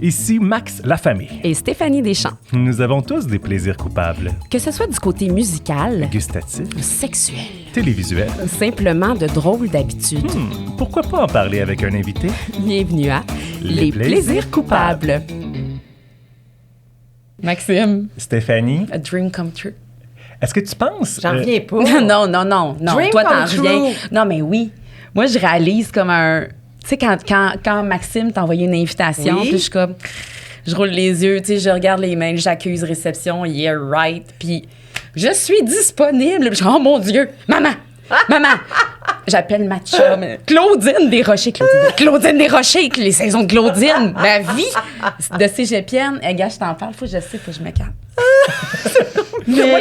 Ici Max Lafamée. Et Stéphanie Deschamps. Nous avons tous des plaisirs coupables. Que ce soit du côté musical, Gustatif, sexuel, télévisuel. simplement de drôles d'habitudes. Pourquoi pas en parler avec un invité? Bienvenue à Les plaisirs coupables. Maxime, Stéphanie, a dream come true. est-ce que tu penses... J'en reviens pas. Non. Dream Toi, come t'en true. reviens. Non, mais oui. Moi, je réalise comme un... Tu sais, quand Maxime t'a envoyé une invitation, Oui. puis je suis comme... Je roule les yeux, tu sais, je regarde les mails, j'accuse réception, yeah, right. Puis je suis disponible. Puis je dis, oh mon Dieu, maman! J'appelle ma chum, Claudine Desrochers. Claudine Desrochers, les saisons de Claudine, ma vie de cégepienne. Hey, gars, je t'en parle, faut que je me calme. Donne-moi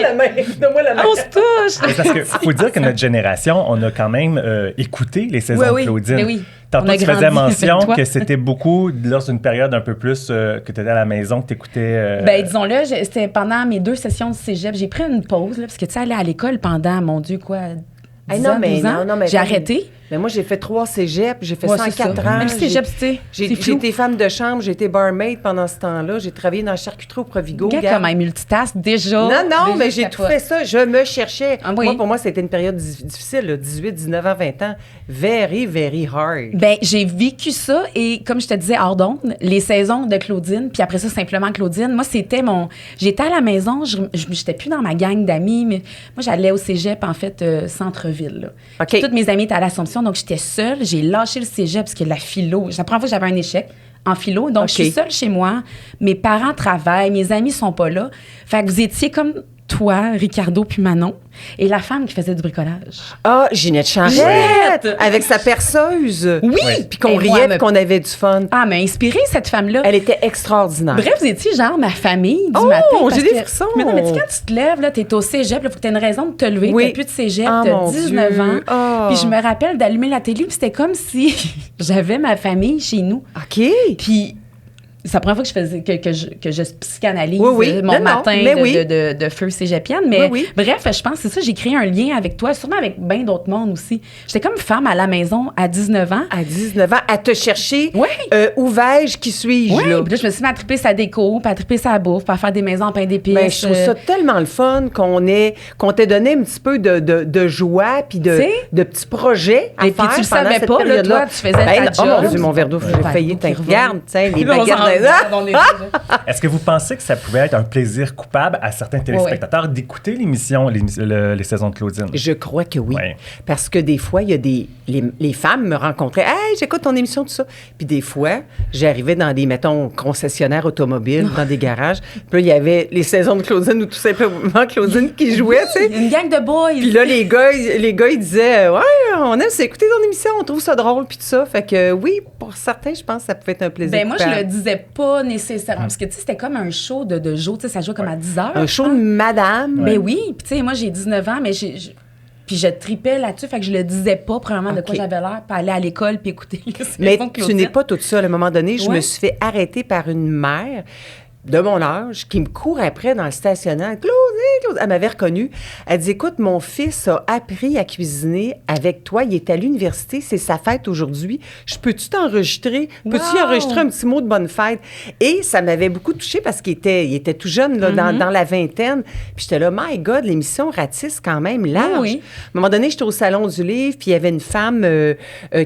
la main. On se touche. Mais parce qu'il faut dire que notre génération, on a quand même écouté les saisons de Claudine. Mais oui. Tantôt, On a tu faisais grandi mention avec toi. que c'était beaucoup, lors d'une période un peu plus que tu étais à la maison, que tu écoutais... Ben, disons-le, c'était pendant mes 2 sessions de cégep. J'ai pris une pause, là, parce que, tu sais, aller à l'école pendant, mon Dieu, quoi, 10 ans, 12 ans, non, mais j'ai arrêté. Mais moi, j'ai fait 3 cégeps, j'ai fait Ouais, ça en c'est 4 ça. ans. Même si cégep, tu sais, J'ai c'est flou. été femme de chambre, j'ai été barmaid pendant ce temps-là, j'ai travaillé dans la charcuterie au Provigo. Gars, Regarde. comme un multitask, déjà. Non, Déjà, mais j'ai tout fait ça. Je me cherchais. Ah oui. Moi, pour moi, c'était une période difficile, là, 18, 19 ans, 20 ans. Very, very hard. Ben, j'ai vécu ça et comme je te disais, hors d'onde, les saisons de Claudine, puis après ça, simplement Claudine, moi, c'était mon... J'étais à la maison, j'étais plus dans ma gang d'amis, mais moi, j'allais au cégep, en fait, centre-ville, là. OK. Toutes mes amies étaient à l'Assomption, donc j'étais seule. J'ai lâché le cégep parce que la philo... C'est la première fois que j'avais un échec en philo, donc OK. je suis seule chez moi. Mes parents travaillent, mes amis sont pas là. Fait que vous étiez comme toi, Ricardo puis Manon, et la femme qui faisait du bricolage. Ah, Ginette Charrette! Ginette! Avec sa perceuse. Oui! Puis qu'on Et moi, riait, me- puis qu'on avait du fun. Ah, mais inspirée, cette femme-là. Elle était extraordinaire. Bref, vous étiez genre ma famille du Oh, matin. parce j'ai des que- frissons. Mais non, mais tu sais, quand tu te lèves, là, t'es au cégep, il faut que t'aies une raison de te lever. Oui. T'as plus de cégep, Ah, t'as mon 19 Dieu. ans. Ah. Puis je me rappelle d'allumer la télé, puis c'était comme si j'avais ma famille chez nous. OK. Puis c'est la première fois que je faisais que je psychanalyse Oui. mon Non, matin mais oui. de feu cégepienne. Mais Oui. bref, je pense que c'est ça, j'ai créé un lien avec toi, sûrement avec bien d'autres mondes aussi. J'étais comme femme à la maison à 19 ans. À 19 ans, à te chercher. Oui. Où vais-je, qui suis-je, Oui, là? puis là, je me suis mis à triper sa déco, puis à triper sa bouffe, puis à faire des maisons en pain d'épices. Ben, je trouve ça tellement le fun qu'on t'ait donné un petit peu de joie puis Tu sais? de petits projets à Et puis faire tu le pendant savais cette pas, là, période-là. toi, tu faisais ta Oh job. mon Dieu, mon verre d'eau, j'ai Ouais, failli qui revient. regarde, tiens, les Là, on baguettes s'en de... regarde, on est déjà- Est-ce que vous pensez que ça pouvait être un plaisir coupable à certains téléspectateurs d'écouter l'émission, les saisons de Claudine? Je crois que oui. Ouais. Parce que des fois, il y a les femmes me rencontraient. Hey, j'écoute ton émission, tout ça. Puis des fois, j'arrivais dans des, mettons, concessionnaires automobiles, dans des garages. Puis là, il y avait les saisons de Claudine ou tout simplement Claudine qui jouait, tu sais. Une gang de boys. Puis là, les gars, ils disaient ouais, on aime s'écouter ton émission, on trouve ça drôle, puis tout ça. Fait que oui, pour certains, je pense que ça pouvait être un plaisir. Ben moi, je le coupable. disais pas nécessairement. Parce que, tu sais, c'était comme un show de jour. Tu sais, ça jouait comme à 10 heures. Un show de madame. Ben oui. Puis, tu sais, moi, j'ai 19 ans, mais puis je tripais là-dessus. Fait que je le disais pas, premièrement, de quoi OK. j'avais l'air, puis aller à l'école, puis écouter les Mais saisons de tu Claudine. n'es pas toute seule. À un moment donné, je Ouais. me suis fait arrêter par une mère de mon âge qui me court après dans le stationnaire. Claudine, elle m'avait reconnue. Elle dit, écoute, mon fils a appris à cuisiner avec toi. Il est à l'université. C'est sa fête aujourd'hui. Je peux-tu t'enregistrer? Peux-tu Wow! enregistrer un petit mot de bonne fête? Et ça m'avait beaucoup touchée parce qu'il était tout jeune, là, Mm-hmm. dans la vingtaine. Puis j'étais là, my God, l'émission ratisse quand même large. Oui. À un moment donné, j'étais au Salon du Livre, puis il y avait une femme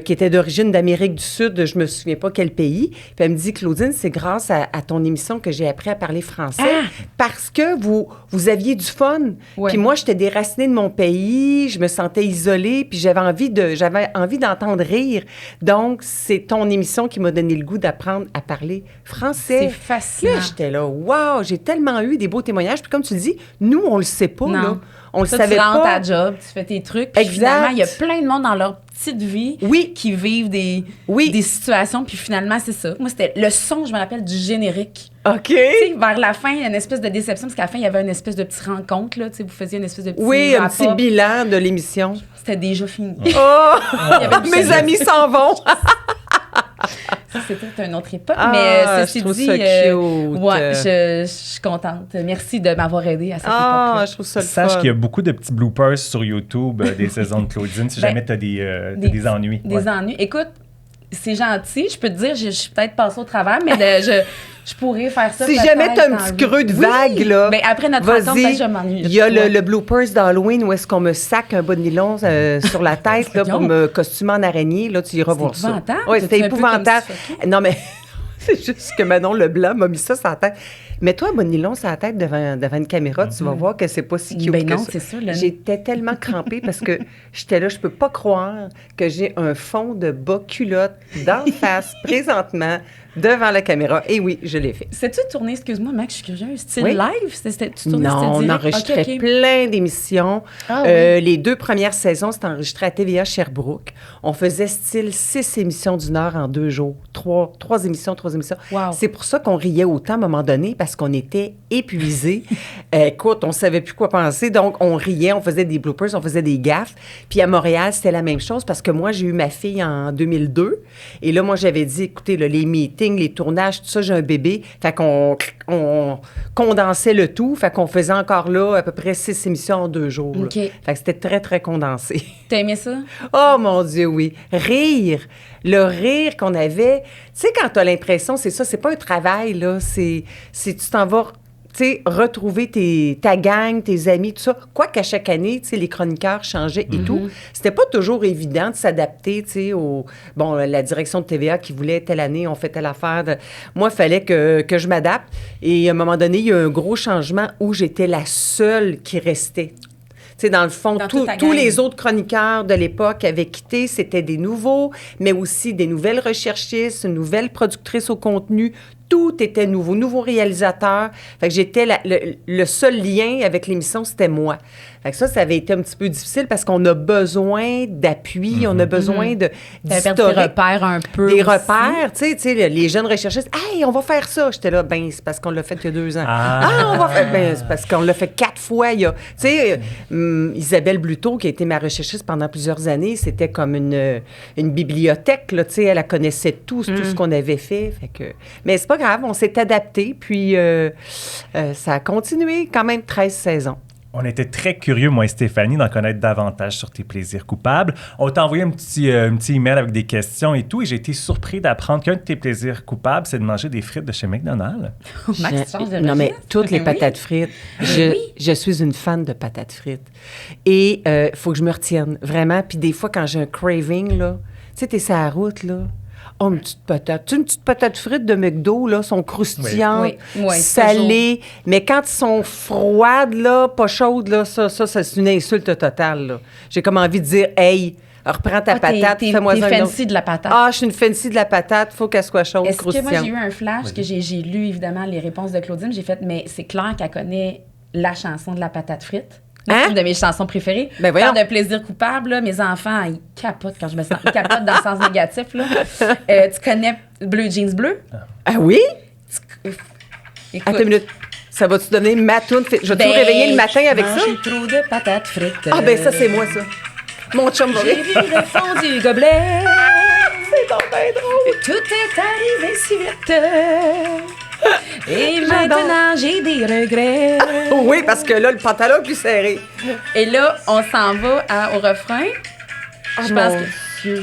qui était d'origine d'Amérique du Sud, je me souviens pas quel pays. Puis elle me dit, Claudine, c'est grâce à ton émission que j'ai appris à parler français parce que vous aviez du fun. Ouais. Puis moi, j'étais déracinée de mon pays, je me sentais isolée, puis j'avais envie d'entendre rire. Donc, c'est ton émission qui m'a donné le goût d'apprendre à parler français. C'est fascinant. Là, j'étais là, wow, j'ai tellement eu des beaux témoignages. Puis comme tu le dis, nous, on le sait pas, Non. là. On le Ça, savait tu rentres pas. à job, tu fais tes trucs. Puis Exact. finalement, il y a plein de monde dans leur petite vie Oui. qui vivent des situations. Puis finalement, c'est ça. Moi, c'était le son, je me rappelle, du générique. OK. Tu sais, vers la fin, il y a une espèce de déception, parce qu'à la fin, il y avait une espèce de petite rencontre, là. Tu sais, vous faisiez une espèce de petit Oui, un petit wrap-up. bilan de l'émission. C'était déjà fini. Oh! y avait du Mes salut. amis s'en vont. Ça, c'était une autre époque. Ah, mais je ceci trouve dit, ça cute. ouais, je suis contente. Merci de m'avoir aidée à cette époque-là. Je trouve ça le Sache fun. qu'il y a beaucoup de petits bloopers sur YouTube des saisons de Claudine, si Ben, jamais tu as des ennuis. Des Ouais. ennuis. Écoute, c'est gentil. Je peux te dire, je suis peut-être passée au travers, mais je pourrais faire ça. Si jamais t'as un petit creux de vague, là. Ben, après notre rencontre, peut-être je m'ennuie. Il y a le bloopers d'Halloween où est-ce qu'on me sac un bas de nylon sur la tête là, pour me costumer en araignée. Là, tu iras voir ça. Oui, c'était épouvantable. Non, mais c'est juste que Manon Leblanc m'a mis ça sur la tête. Mets-toi un bas de nylon sur la tête devant une caméra, tu vas voir que c'est pas si cute que non, ça. c'est ça. Là. J'étais tellement crampée parce que j'étais là, je peux pas croire que j'ai un fond de bas culotte d'en face présentement devant la caméra. Et oui, je l'ai fait. C'est-tu tourné, excuse-moi, Max, je suis curieuse, style oui. live? Tu tournais, non, on enregistrait plein d'émissions. Oui. Les 2 premières saisons, c'était enregistré à TVA Sherbrooke. On faisait style 6 émissions d'1 heure en 2 jours. 3 émissions. Wow. C'est pour ça qu'on riait autant à un moment donné, parce qu'on était épuisés. Écoute, on savait plus quoi penser, donc on riait, on faisait des bloopers, on faisait des gaffes. Puis à Montréal, c'était la même chose, parce que moi, j'ai eu ma fille en 2002. Et là, moi, j'avais dit, écoutez, là, les meetings, les tournages, tout ça, j'ai un bébé. Fait qu'on condensait le tout. Fait qu'on faisait encore là à peu près 6 émissions en 2 jours. Okay. Fait que c'était très, très condensé. T'as aimé ça? Oh mon Dieu, oui. Rire. Le rire qu'on avait. Tu sais, quand t'as l'impression, c'est ça, c'est pas un travail, là. C'est tu t'en vas... Tu sais, retrouver ta gang, tes amis, tout ça. Quoiqu'à chaque année, tu sais, les chroniqueurs changeaient et tout. C'était pas toujours évident de s'adapter, tu sais, la direction de TVA qui voulait telle année, on fait telle affaire. Moi, il fallait que je m'adapte. Et à un moment donné, il y a eu un gros changement où j'étais la seule qui restait. Tu sais, dans le fond, tous les autres chroniqueurs de l'époque avaient quitté. C'était des nouveaux, mais aussi des nouvelles recherchistes, une nouvelle productrice au contenu. Tout était nouveau réalisateur. Fait que j'étais le seul lien avec l'émission, c'était moi. Fait que ça avait été un petit peu difficile parce qu'on a besoin d'appui, on a besoin d'historique. Des repères un peu. Des repères, tu sais, les jeunes recherchistes. Hey, on va faire ça. J'étais là, ben c'est parce qu'on l'a fait il y a 2 ans. On va faire, ben c'est parce qu'on l'a fait 4 fois. Tu sais, Isabelle Bluteau, qui a été ma recherchiste pendant plusieurs années, c'était comme une bibliothèque, là, tu sais, elle connaissait tout ce qu'on avait fait. Fait que, mais c'est pas grave, on s'est adapté, puis ça a continué quand même 13 saisons. On était très curieux, moi et Stéphanie, d'en connaître davantage sur tes plaisirs coupables. On t'a envoyé un petit email avec des questions et tout, et j'ai été surpris d'apprendre qu'un de tes plaisirs coupables, c'est de manger des frites de chez McDonald's. Non, mais toutes les patates frites. Je suis une fan de patates frites. Et il faut que je me retienne, vraiment. Puis des fois, quand j'ai un craving, là, tu sais, t'es sur la route, là. Oh, une petite patate. Tu sais, une petite patate frite de McDo, là, sont croustillantes, salées. Mais quand elles sont froides, là, pas chaudes, là, ça c'est une insulte totale, là. J'ai comme envie de dire, hey, reprends ta patate, fais-moi un autre. T'es fancy de la patate. Ah, je suis une fancy de la patate, faut qu'elle soit chaude, croustillante. Est-ce que moi, j'ai eu un flash que j'ai lu, évidemment, les réponses de Claudine. J'ai fait, mais c'est clair qu'elle connaît la chanson de la patate frite. C'est une de mes chansons préférées. Ben voyons. Parle de plaisir coupable, là, mes enfants, ils capotent quand je me sens. Ils capotent dans le sens négatif. Là. Tu connais Bleu Jeans Bleu? Ah oui? Écoute, attends une minute. Ça va-tu donner ma toune? Je vais te réveiller le matin avec ça? J'ai trop de patates frites. Ah ben ça, c'est moi, ça. Mon chum va J'ai vu le fond du gobelet. C'est donc bien drôle. Tout est arrivé si vite. Et maintenant, j'ai des regrets. Oui, parce que là, le pantalon est plus serré. Et là, on s'en va au refrain. Je pense que...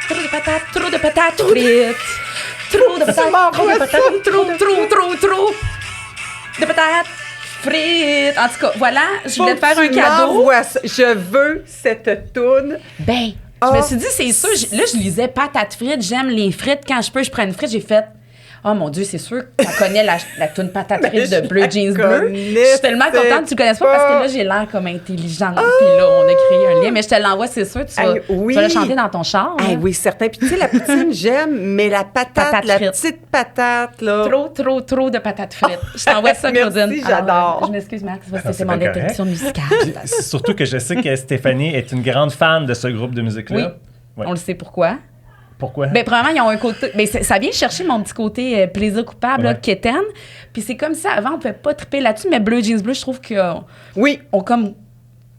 Trop de patates frites. Trop de patates, trop de patates frites. En tout cas, voilà, je voulais te faire un cadeau. Je veux cette toune. Ben, je me suis dit, c'est sûr. Là, je lisais patates frites. J'aime les frites. Quand je peux, je prends une frite. J'ai fait... Oh mon Dieu, c'est sûr que tu connais la toune patate frite de Bleu Jeans Bleu. Je suis tellement contente que tu ne connaisses pas parce que là, j'ai l'air comme intelligente. Puis là, on a créé un lien. Mais je te l'envoie, c'est sûr. Tu vas le chanter dans ton char. Oui, certain. Puis tu sais, la poutine, j'aime, mais la patate la petite patate, là. Trop de patates frites. Je t'envoie ça, Claudine. Merci, j'adore. Je m'excuse, Max, c'est mon interruption musicale. Surtout que je sais que Stéphanie est une grande fan de ce groupe de musique-là. Oui, on le sait pourquoi. Pourquoi? Bien, premièrement, ils ont un côté... Bien, ça vient chercher mon petit côté plaisir coupable, là, quétaine. Puis c'est comme ça. Avant, on ne pouvait pas triper là-dessus, mais Bleu Jeans Bleu, je trouve qu'on... Oui. On comme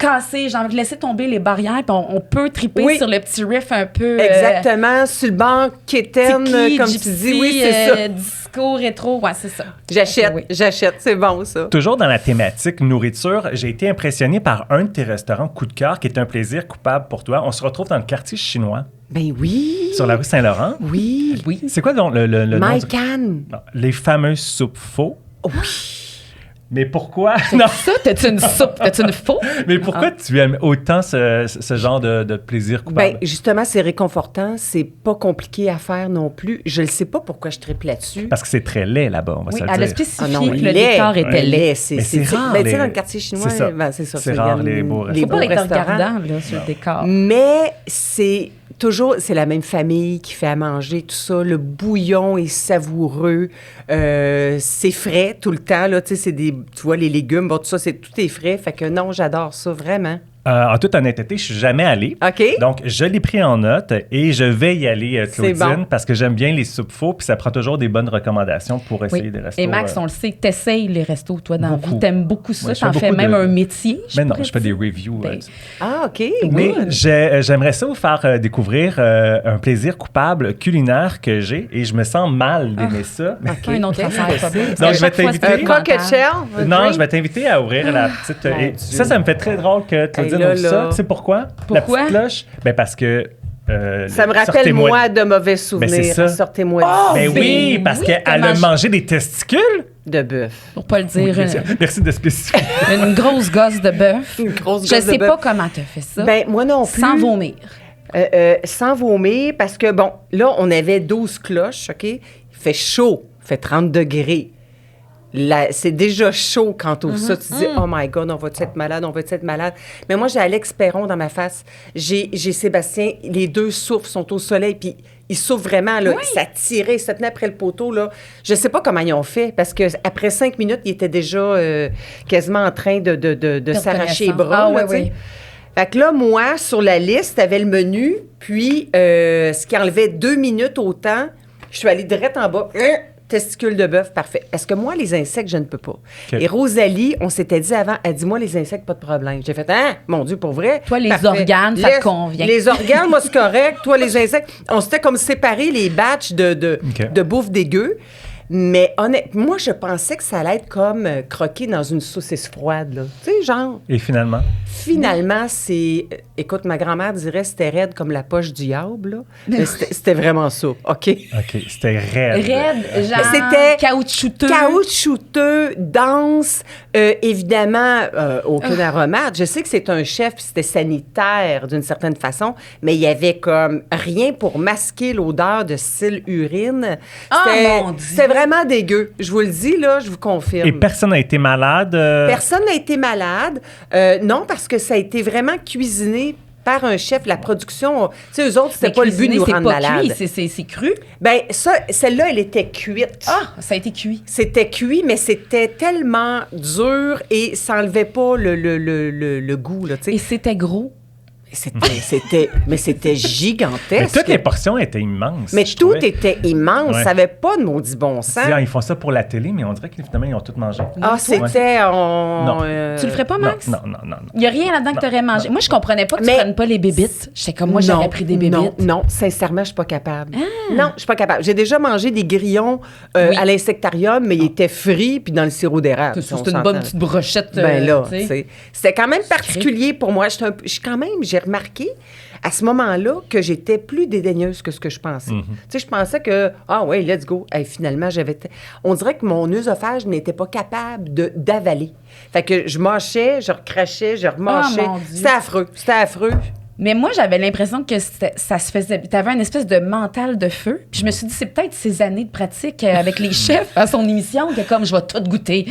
casser, j'ai envie de laisser tomber les barrières, puis on peut triper Oui. sur le petit riff un peu... Exactement, sur le banc, quétaine, tiki, comme gypsy, tu dis. Oui, c'est ça. Disco, rétro, ouais, c'est ça. J'achète, Oui. j'achète, c'est bon ça. Toujours dans la thématique nourriture, j'ai été impressionné par un de tes restaurants coup de cœur qui est un plaisir coupable pour toi. On se retrouve dans le quartier chinois, Ben oui. sur la rue Saint-Laurent. Oui. Oui. C'est quoi donc le nom My du- Can. Non, les fameuses soupes faux. Oui. Mais pourquoi? Non, Ça, t'as-tu une soupe? T'as-tu une faux? mais pourquoi tu aimes autant ce genre de plaisir coupable? Ben, justement, c'est réconfortant. C'est pas compliqué à faire non plus. Je ne sais pas pourquoi je triple là-dessus. Parce que c'est très laid là-bas, on va Oui, se le elle a dire. spécifié Ah non, que le lait. décor était Ouais. laid. Mais c'est rare, Ben, tu sais, les- dans le quartier chinois, c'est ça. ben, c'est ça. C'est rare, les beaux Faut pas beaux être restaurants. regardant là, sur le décor. Mais c'est toujours, c'est la même famille qui fait à manger, tout ça. Le bouillon est savoureux. C'est frais tout le temps, là. Tu sais, c'est des, tu vois, les légumes, bon, tout ça, tout est frais. Fait que non, j'adore ça, vraiment. En toute honnêteté, je suis jamais allé. OK? Donc, je l'ai pris en note et je vais y aller, C'est Claudine, bon. parce que j'aime bien les soupes faux, puis ça prend toujours des bonnes recommandations pour essayer Oui. des restos. Et Max, on le sait, t'essayes les restos, toi, dans la Beaucoup. vie. T'aimes beaucoup ça. Ouais, je fais T'en fais beaucoup même de- un métier. Mais non, pourrais je fais des dire. reviews. Ben, Ah, OK. Mais Good. j'aimerais ça vous faire découvrir un plaisir coupable culinaire que j'ai et je me sens mal d'aimer ça. OK. Pas une autre Qu'est-ce affaire. que pas c'est? bien. Parce Donc, qu'à je vais chaque fois, t'inviter- c'est Un cocktail épouvantable. shell? un Non, drink? je vais t'inviter à ouvrir la petite. Mon et Dieu. ça me fait très drôle que Claudine Hey, là, ouvre ça. là. Tu sais pourquoi? Pourquoi? La petite cloche? Ben parce que. Ça me rappelle, sortez-moi- moi, de mauvais Ben, c'est souvenirs. ça. Sortez-moi Ben Ben oui, parce oui, qu'elle t'as a mangé- mangé des testicules. de bœuf. Pour pas le dire, Merci de spécifier. une grosse gosse de bœuf. Une grosse Je gosse de sais bœuf. pas comment t'as fait ça. Ben, moi non plus. Sans vomir. Sans vomir, parce que, bon, là, on avait 12 cloches, OK? Il fait chaud, il fait 30 degrés. C'est déjà chaud quand tu ouvres ça. Tu dis, oh my God, on va être malade, on va être malade. Mais moi, j'ai Alex Perron dans ma face. J'ai Sébastien, les deux souffles sont au soleil, puis ils souffrent vraiment, là. Ça tirait, ça tenait après le poteau, là. Je sais pas comment ils ont fait, parce qu'après 5 minutes, ils étaient déjà quasiment en train de s'arracher les bras. Ah, là, ouais, tu sais. ouais. Fait que là, moi, sur la liste, avait le menu, puis ce qui enlevait 2 minutes au temps, je suis allée direct en bas. Testicule de bœuf, parfait. Parce que moi, les insectes, je ne peux pas. Et Rosalie, on s'était dit avant, elle dit, moi, les insectes, pas de problème. J'ai fait, hein, mon Dieu, pour vrai? Toi, les Parfait. organes, ça te convient. Les organes, moi, c'est correct. Toi, les insectes. On s'était comme séparé les batchs de bouffe dégueu. Mais honnêtement, moi, je pensais que ça allait être comme croquer dans une saucisse froide, là. Tu sais, genre... Et finalement, Finalement, c'est... Écoute, ma grand-mère dirait que c'était raide comme la poche du diable, là. Mais c'était vraiment ça, OK? OK, c'était raide. Raide, genre C'était caoutchouteux. Caoutchouteux, dense, évidemment, aucun aromate. Je sais que c'est un chef, puis c'était sanitaire d'une certaine façon, mais il y avait comme rien pour masquer l'odeur de style urine. Ah, C'était- mon Dieu! C'était vraiment dégueu. Je vous le dis, là, je vous confirme. Et personne n'a été malade. Personne n'a été malade. Non, parce que ça a été vraiment cuisiné par un chef. La production, tu sais, eux autres, c'était Mais pas le but de cuisiner, nous c'est rendre pas malades. cuit, c'est cru. Ben ça, celle-là, elle était cuite. Ah, ça a été cuit. C'était cuit, mais c'était tellement dur et ça enlevait pas le goût, là, tu Et sais. c'était gros. Mais c'était gigantesque. Mais toutes les portions étaient immenses. Mais je tout trouvais. était immense. Ouais. Ça n'avait pas de maudit bon sens. Ils font ça pour la télé, mais on dirait qu'évidemment, ils ont tout mangé. Ah, c'était... Non. Tu le ferais pas, Max? Non. Il n'y a rien là-dedans que tu aurais mangé. Moi, je comprenais pas que tu Mais- prennes pas les bébites. J'étais comme, moi, j'aurais pris des bébites. Non, sincèrement, je suis pas capable. Non, je suis pas capable. J'ai déjà mangé des grillons Oui. à l'insectarium, mais ils étaient frits puis dans le sirop d'érable. C'est on une s'entend. bonne petite brochette. Ben là, tu sais. tu sais. C'était quand même particulier pour moi. J'ai remarqué à ce moment-là que j'étais plus dédaigneuse que ce que je pensais. Tu sais, je pensais que, ah ouais, let's go. Hey, finalement, on dirait que mon œsophage n'était pas capable d'avaler. Fait que je mâchais, je recrachais, je remâchais. mon Dieu. C'était affreux. C'était affreux. Mais moi, j'avais l'impression que ça se faisait. T'avais une espèce de mental de feu. Puis je me suis dit, c'est peut-être ces années de pratique avec les chefs à son émission que comme je vais tout goûter.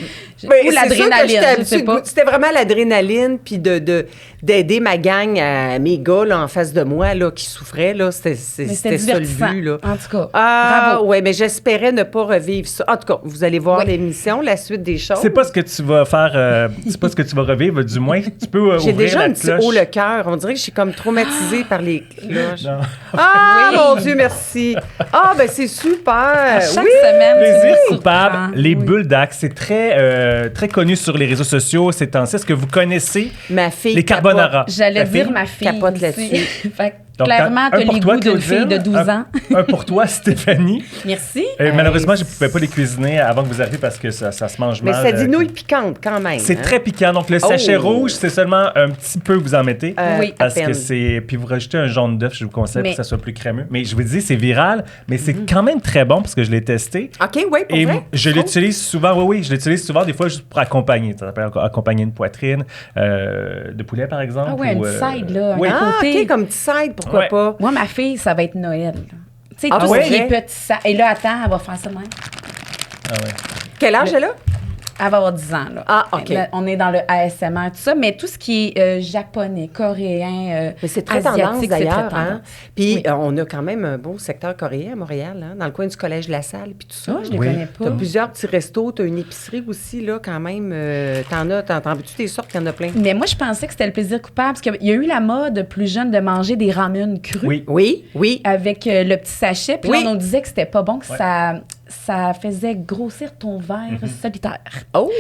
Ben, Ou c'est sûr que l'adrénaline, j'étais je habituée sais de pas. C'était vraiment l'adrénaline, puis d'aider ma gang, mes gars là, en face de moi là, qui souffraient. Là, Mais c'était c'était ça le divertissant. but. Là. En tout cas, Ah, bravo. ouais, mais j'espérais ne pas revivre ça. En tout cas, vous allez voir Oui. l'émission, la suite des choses. C'est pas ce que tu vas faire, c'est pas ce que tu vas revivre, du moins. Tu peux J'ai ouvrir déjà la un petit cloche. haut le cœur. On dirait que je suis comme traumatisée par les cloches. Non. Ah, Oui. mon Dieu, merci. Ah, ben c'est super. À chaque oui. semaine. Plaisir coupables, surprend. les Oui. bulles d'Axe. C'est très connu sur les réseaux sociaux ces temps-ci. Est-ce que vous connaissez Ma fille les carbonara? J'allais Ta dire fille? ma fille. capote aussi. là-dessus. Fait que Donc, clairement, un t'as pour les toi, goûts d'une Claudine, fille de 12 ans. Un pour toi, Stéphanie. Merci. Malheureusement, je ne pouvais pas les cuisiner avant que vous arriviez parce que ça se mange Mais mal. ça dit nouilles piquantes quand même. C'est hein? très piquant. Donc, le sachet Oh. rouge, c'est seulement un petit peu que vous en mettez. Oui. Parce à que peine. c'est. Puis vous rajoutez un jaune d'œuf, je vous conseille, pour Mais- que ça soit plus crémeux. Mais je vous dis, c'est viral, mais c'est quand même très bon parce que je l'ai testé. OK, oui, pour Et vrai? je l'utilise souvent, oui, je l'utilise souvent, des fois, juste pour accompagner. Ça s'appelle accompagner une poitrine de poulet, par exemple. Ah ouais, ou, une side, là. Oui. un Ah, côté. OK, comme petit side, pourquoi Ouais. pas? Moi, ma fille, ça va être Noël. Tu sais, Ah tout ouais? ce qui est petit sac. Et là, attends, elle va faire ça de même. Ah ouais. Quel âge elle a? Elle va avoir 10 ans, là. Ah, OK. Là, on est dans le ASMR, tout ça, mais tout ce qui est japonais, coréen, Mais c'est très asiatique, tendance c'est très d'ailleurs. tendance. Hein? Puis Oui. on a quand même un beau secteur coréen à Montréal, hein? Dans le coin du Collège La Salle, puis tout ça. Ah, je les Oui. connais T'as pas. plusieurs petits restos, t'as une épicerie aussi, là, quand même. T'en veux-tu des sortes? Il y en a plein. Mais moi, je pensais que c'était le plaisir coupable, parce qu'il y a eu la mode plus jeune de manger des ramen crus. Oui. Oui, oui. Avec le petit sachet. Puis Oui. là, on nous disait que c'était pas bon, que Ouais. ça faisait grossir ton verre solitaire. Oh,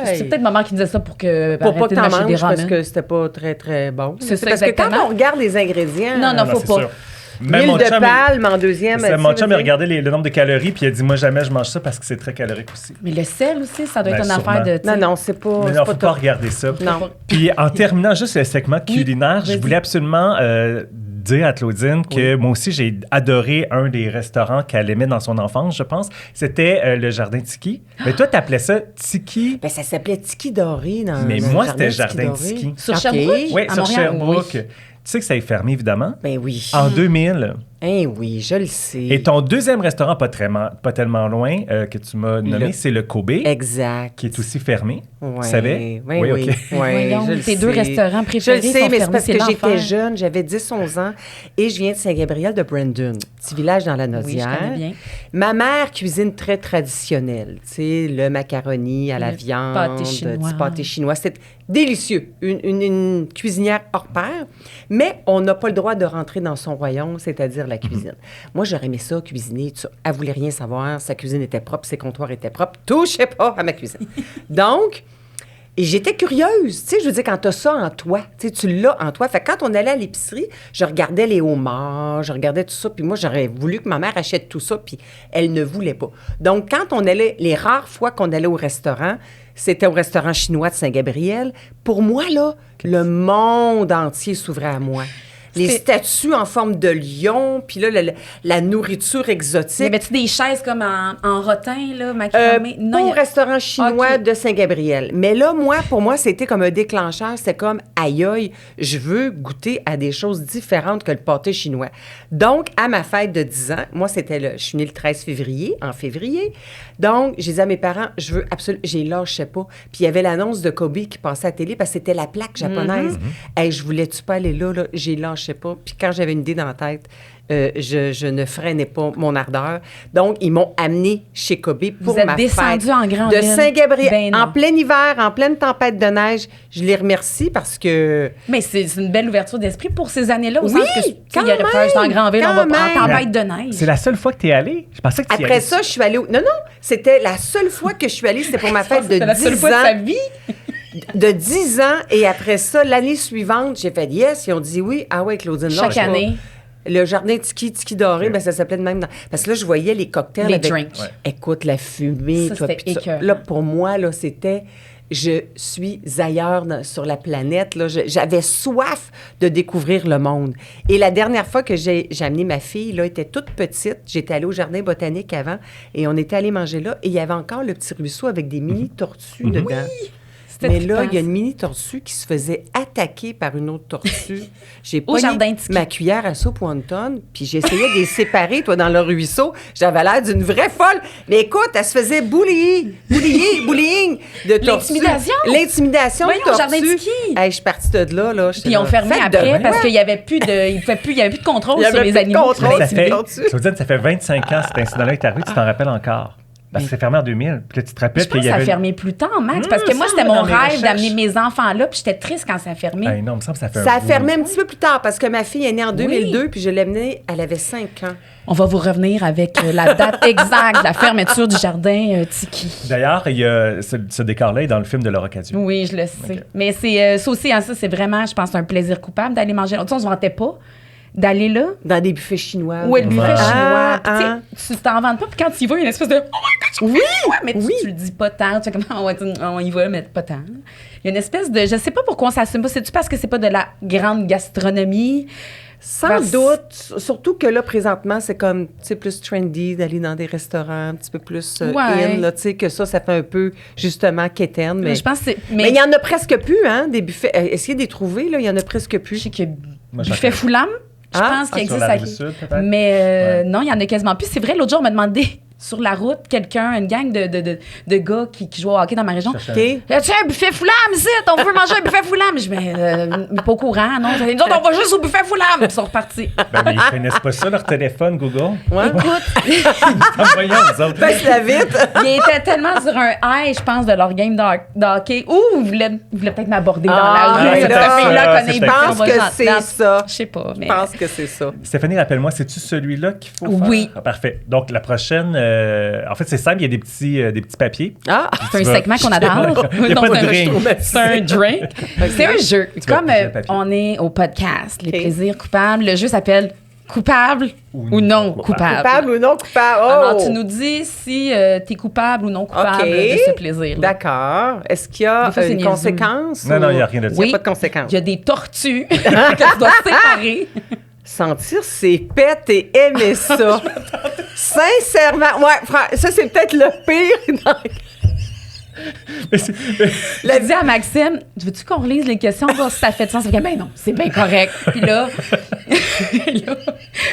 C'est peut-être maman qui disait ça pour que Pour pas arrêter que de t'en manger des manges parce ramen. que c'était pas très, très bon. C'est ça, parce que quand exactement. on regarde les ingrédients... Non, non, Non, faut c'est pas. sûr. Même L'huile mon de chum, palme en deuxième. mon tu sais, chum, il vas-y. regardait le nombre de calories, puis il a dit, moi, jamais je mange ça parce que c'est très calorique aussi. Mais le sel aussi, ça doit Ben, être une sûrement. affaire de... tu sais, Non, non, c'est pas... Mais c'est non, faut pas top. regarder ça. Non. Puis en terminant juste le segment culinaire, je vas-y. voulais absolument dire à Claudine que moi aussi, j'ai adoré un des restaurants qu'elle aimait dans son enfance, je pense. C'était le Jardin Tiki. Mais toi, t'appelais ça Tiki. Ben, ça s'appelait Tiki Doré dans Mais dans le moi, c'était Jardin Jardin Tiki Tiki. Doré. Sur OK. Sherbrooke? Oui, À sur Montréal, Sherbrooke. oui. Tu sais que ça est fermé, évidemment. Ben oui. En 2000. Hein, oui, je le sais. Et ton deuxième restaurant, pas tellement loin, que tu m'as nommé, c'est le Kobe, Exact. qui est aussi fermé. Ouais, Tu savais? Oui, oui. OK. Voyons, je le tes deux sais. restaurants préférés Je le sais, sont mais c'est fermés, parce c'est que l'enfer. j'étais jeune, j'avais 10-11 ans et je viens de Saint-Gabriel de Brandon, petit village dans la Oui, je Naudière. connais bien. Ma mère cuisine très traditionnelle, tu sais, le macaroni à la Le viande, pâté chinois. du pâté chinois. C'est délicieux, une cuisinière hors pair, mais on n'a pas le droit de rentrer dans son royaume, c'est-à-dire la cuisine. Moi, j'aurais aimé ça, cuisiner. Elle voulait rien savoir, sa cuisine était propre, ses comptoirs étaient propres, touchez pas à ma cuisine. Donc, et j'étais curieuse, tu sais, je veux dire, quand tu as ça en toi, tu sais, tu l'as en toi. Fait que quand on allait à l'épicerie, je regardais les homards, je regardais tout ça, puis moi, j'aurais voulu que ma mère achète tout ça, puis elle ne voulait pas. Donc, quand on allait, les rares fois qu'on allait au restaurant, c'était au restaurant chinois de Saint-Gabriel, pour moi, là, le monde entier s'ouvrait à moi. Les statues en forme de lion, puis là, la nourriture Y exotique. avait-tu des chaises comme en rotin, là, macramé? Pas il y au a- restaurant chinois OK. de Saint-Gabriel. Mais là, pour moi, c'était comme un déclencheur. C'était comme, aïe, aïe, je veux goûter à des choses différentes que le pâté chinois. Donc, à ma fête de 10 ans, moi, je suis née le 13 février, en février. Donc, j'ai dit à mes parents, je veux absolument, j'ai lâché pas. Puis il y avait l'annonce de Kobe qui passait à la télé parce que c'était la plaque japonaise. Hey, je voulais-tu pas aller là? J'ai lâché pas. Puis quand j'avais une idée dans la tête, je ne freinais pas mon ardeur. Donc, ils m'ont amené chez Kobe pour Vous êtes ma descendu fête en grande de ville. Saint-Gabriel. Ben non. En plein hiver, en pleine tempête de neige. Je les remercie parce que... Mais c'est une belle ouverture d'esprit pour ces années-là, au Oui, sens que, tu sais, quand il aurait pu être en même, grand ville, on va quand pas en même. tempête de neige. C'est la seule fois que tu es allé? Je pensais que tu y Après allais. ça, je suis allée... Non, c'était la seule fois que je suis allée. C'était pour ma fête de 10 C'était la seule fois de sa ans. vie. De 10 ans. Et après ça, l'année suivante, j'ai fait yes. Ils ont dit oui. Ah ouais, Claudine. Chaque lâche pas. année. Le jardin Tiki Doré, ben, ça s'appelait de même. Parce que là, je voyais les cocktails Les avec... drinks. Ouais. Écoute, la fumée. Ça, toi, c'était puis écœurant. là, pour moi, là, c'était... Je suis ailleurs sur la planète. Là. J'avais soif de découvrir le monde. Et la dernière fois que j'ai amené ma fille, là, elle était toute petite. J'étais allée au jardin botanique avant et on était allé manger là. Et il y avait encore le petit ruisseau avec des mini-tortues dedans. C'était Mais là, trippant, il y a une ça. mini-tortue qui se faisait attaquer par une autre tortue. J'ai Au pogné jardin Tiki. ma cuillère à soupe wonton, puis j'essayais de les séparer, toi, dans le ruisseau. J'avais l'air d'une vraie folle. Mais écoute, elle se faisait bullying de tortues. L'intimidation? L'intimidation de Voyons, au jardin tortues. Tiki. Hey, je suis partie de là. Puis ils ont fermé après parce qu'il n'y avait plus de contrôle Il y sur avait les plus de animaux. contrôle. Ça fait, tortues. Claudine, ça fait 25 ans cet incident-là est arrivé, tu t'en rappelles encore? Parce que c'est fermé en 2000. Puis là, tu te rappelles Je pense qu'il que y ça a avait... fermé plus tard, Max, parce que Il me moi, c'était semble, mon dans mes rêve recherches. d'amener mes enfants là, puis j'étais triste quand ça a fermé. Ah, non, il me semble que ça fait Ça un a bout. fermé un petit peu plus tard parce que ma fille est née en 2002 puis je l'ai menée, elle avait 5 ans. On va vous revenir avec la date exacte de la fermeture du jardin Tiki. D'ailleurs, il y a ce décor-là est dans le film de Laura Cadieux. Oui, je le sais. Ok. Mais c'est ça aussi, hein, ça, c'est vraiment, je pense, un plaisir coupable d'aller manger. Tu sais, on se vantait pas d'aller là. Dans des buffets chinois. Ou le buffet Ouais. chinois. Ah, Puis, tu sais, tu t'en vantes pas, puis quand tu y vas, il y a une espèce de « Oh my God, Oui, mais oui. tu le dis pas tant. Tu fais comme « on y va, mais pas tant. » Il y a une espèce de... Je sais pas pourquoi on s'assume pas. C'est-tu parce que c'est pas de la grande gastronomie? Sans Parce- doute. Surtout que là, présentement, c'est comme, tu sais, plus trendy d'aller dans des restaurants un petit peu plus Ouais. in, là, tu sais, que ça fait un peu, justement, quétaine. Mais Je pense que c'est... mais il y en a presque plus, hein, des buffets. Essayez de les trouver, là, il y en a presque Je plus. sais que Moi, buffet j'en Foulam, je Ah, pense qu'il sur existe la à rive sud, peut-être? Mais Ouais. non, il y en a quasiment plus. C'est vrai, l'autre jour, on m'a demandé sur la route, quelqu'un, une gang de gars qui jouent au hockey dans ma région. Cherche OK? Y a-tu un buffet Foulam ici? On veut manger un buffet Foulam. Je dis, mais pas au courant, non? Nous autres, on va juste au buffet Foulam. Ils sont repartis. Ben, mais ils connaissent pas ça, leur téléphone, Google. Ouais. Écoute, Voyons, vous autres. Baisse-la vite. ils étaient tellement sur un high, je pense, de leur game de hockey. Ouh, ils voulaient peut-être m'aborder dans Ah, la rue. mais Cette là, fille-là c'est connaît peut-être Je pense pas. que c'est ça. Je sais pas, mais... Je pense que c'est ça. Stéphanie, rappelle-moi, c'est-tu celui-là qu'il faut faire? Oui. Ah, parfait. Donc, la prochaine... en fait, c'est simple, il y a des petits papiers. Ah! C'est un Tu vas- segment qu'on adore. Il y a Non, pas de c'est un- drink. C'est un drink. C'est un jeu. vas Comme bouger le papier. on est au podcast, les OK. plaisirs coupables, le jeu s'appelle Coupable ou non coupable. Coupable ou non coupable? Oh! Alors, tu nous dis si tu es coupable ou non coupable OK. de ce plaisir. D'accord. Est-ce qu'il y a Des fois, c'est une niaiseux. conséquence? Non, ou- non, il n'y a rien de ça. Il n'y Oui. a pas de conséquence. Il y a des tortues que tu dois séparer. Sentir ses pets et aimer ça. Sincèrement, ouais, ça, c'est peut-être le pire. Mais c'est- Je dis à Maxime, veux-tu qu'on relise les questions, voir si ça fait de sens? Il fait, ben non, c'est bien correct. Puis là,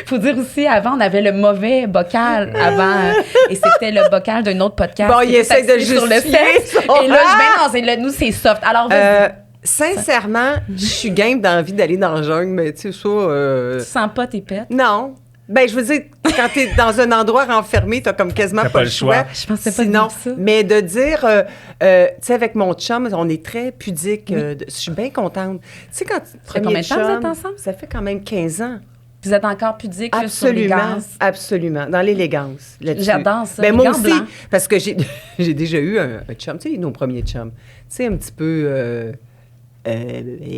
faut dire aussi, avant, on avait le mauvais bocal avant, et c'était le bocal d'un autre podcast. Bon, qui il était essaie de axé sur le justifier sexe. son Et là, je ben non, nous, c'est soft. Alors, vas-y, Sincèrement, je suis game d'envie d'aller dans le jungle, mais tu sais, ça... tu sens pas tes pets? Non. Ben, je veux dire, quand t'es dans un endroit renfermé, t'as comme quasiment T'as pas le choix. Je pensais pas Sinon, dire ça. mais de dire, tu sais, avec mon chum, on est très pudique. Je suis bien contente. Tu sais, quand Ça fait combien de temps vous êtes ensemble? Ça fait quand même 15 ans. Vous êtes encore pudique là, sur les Absolument, gaz. absolument. Dans l'élégance. là-dessus. J'adore ça, Ben, les moi gants aussi, blancs. parce que j'ai déjà eu un chum, tu sais, nos premiers chums. Tu sais, un petit peu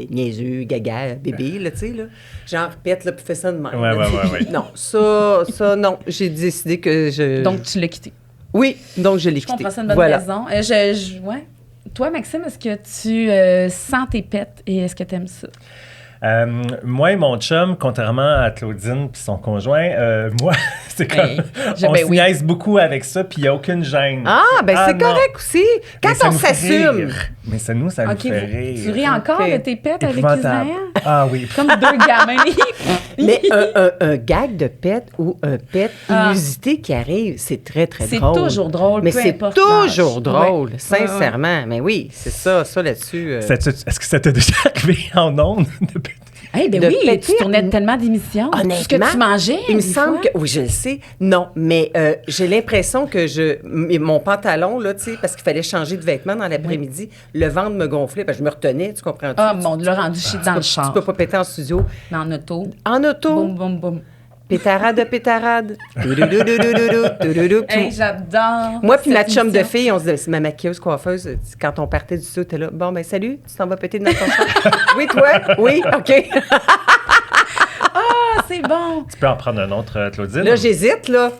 niaiseux, gaga, bébé, là, tu sais, là. Genre, pète, là, puis fais ça de même. Ouais, là, ouais, tu sais. ouais, ouais. Non, ça, non. J'ai décidé que je... Donc, tu l'as quitté. Oui, donc je l'ai Je quitté. comprends ça une bonne Voilà. raison. Ouais. Toi, Maxime, est-ce que tu sens tes pets et est-ce que tu aimes ça? Moi et mon chum, contrairement à Claudine puis son conjoint, moi, c'est comme... Hey, on ben se oui. niaise beaucoup avec ça, puis il n'y a aucune gêne. Ah, ben c'est non. correct aussi. Quand Mais ça on nous fait s'assume. rire. Mais ça nous fait OK, rire. tu ris encore OK. de tes pets avec Épouvantable. Israël? Ah oui. Comme deux gamins. Mais un gag de pet ou un pet Ah. inusité qui arrive, c'est très, très C'est drôle. toujours drôle, Mais peu c'est importe toujours l'âge. drôle, Ouais. sincèrement. Mais oui, c'est ça là-dessus. Est-ce que ça t'est déjà arrivé en ondes? Eh ben De oui, péter. tu tournais tellement d'émissions. Tout ce que Honnêtement, tu mangeais. il me des semble fois. que... Oui, je le sais. Non, mais j'ai l'impression que mon pantalon, là, tu sais, parce qu'il fallait changer de vêtements dans l'après-midi, le ventre me gonflait, parce que je me retenais, tu comprends? Ah, bon, on l'a rendu chez dans le Tu char. peux pas péter en studio. Mais en auto. En auto, Boum, boum, boum. pétarade de pétarade. Doudoudoudoudoudoudou, doudoudou. Puis Hey, j'adore. moi, puis ma cette chum de émission. fille, on se disait, c'est ma maquilleuse coiffeuse, quand on partait du studio, t'es là, bon, ben salut, tu t'en vas péter dans ton char? Oui, toi? Oui, OK. Ah, c'est bon. Tu peux en prendre un autre, Claudine? Là, j'hésite, là.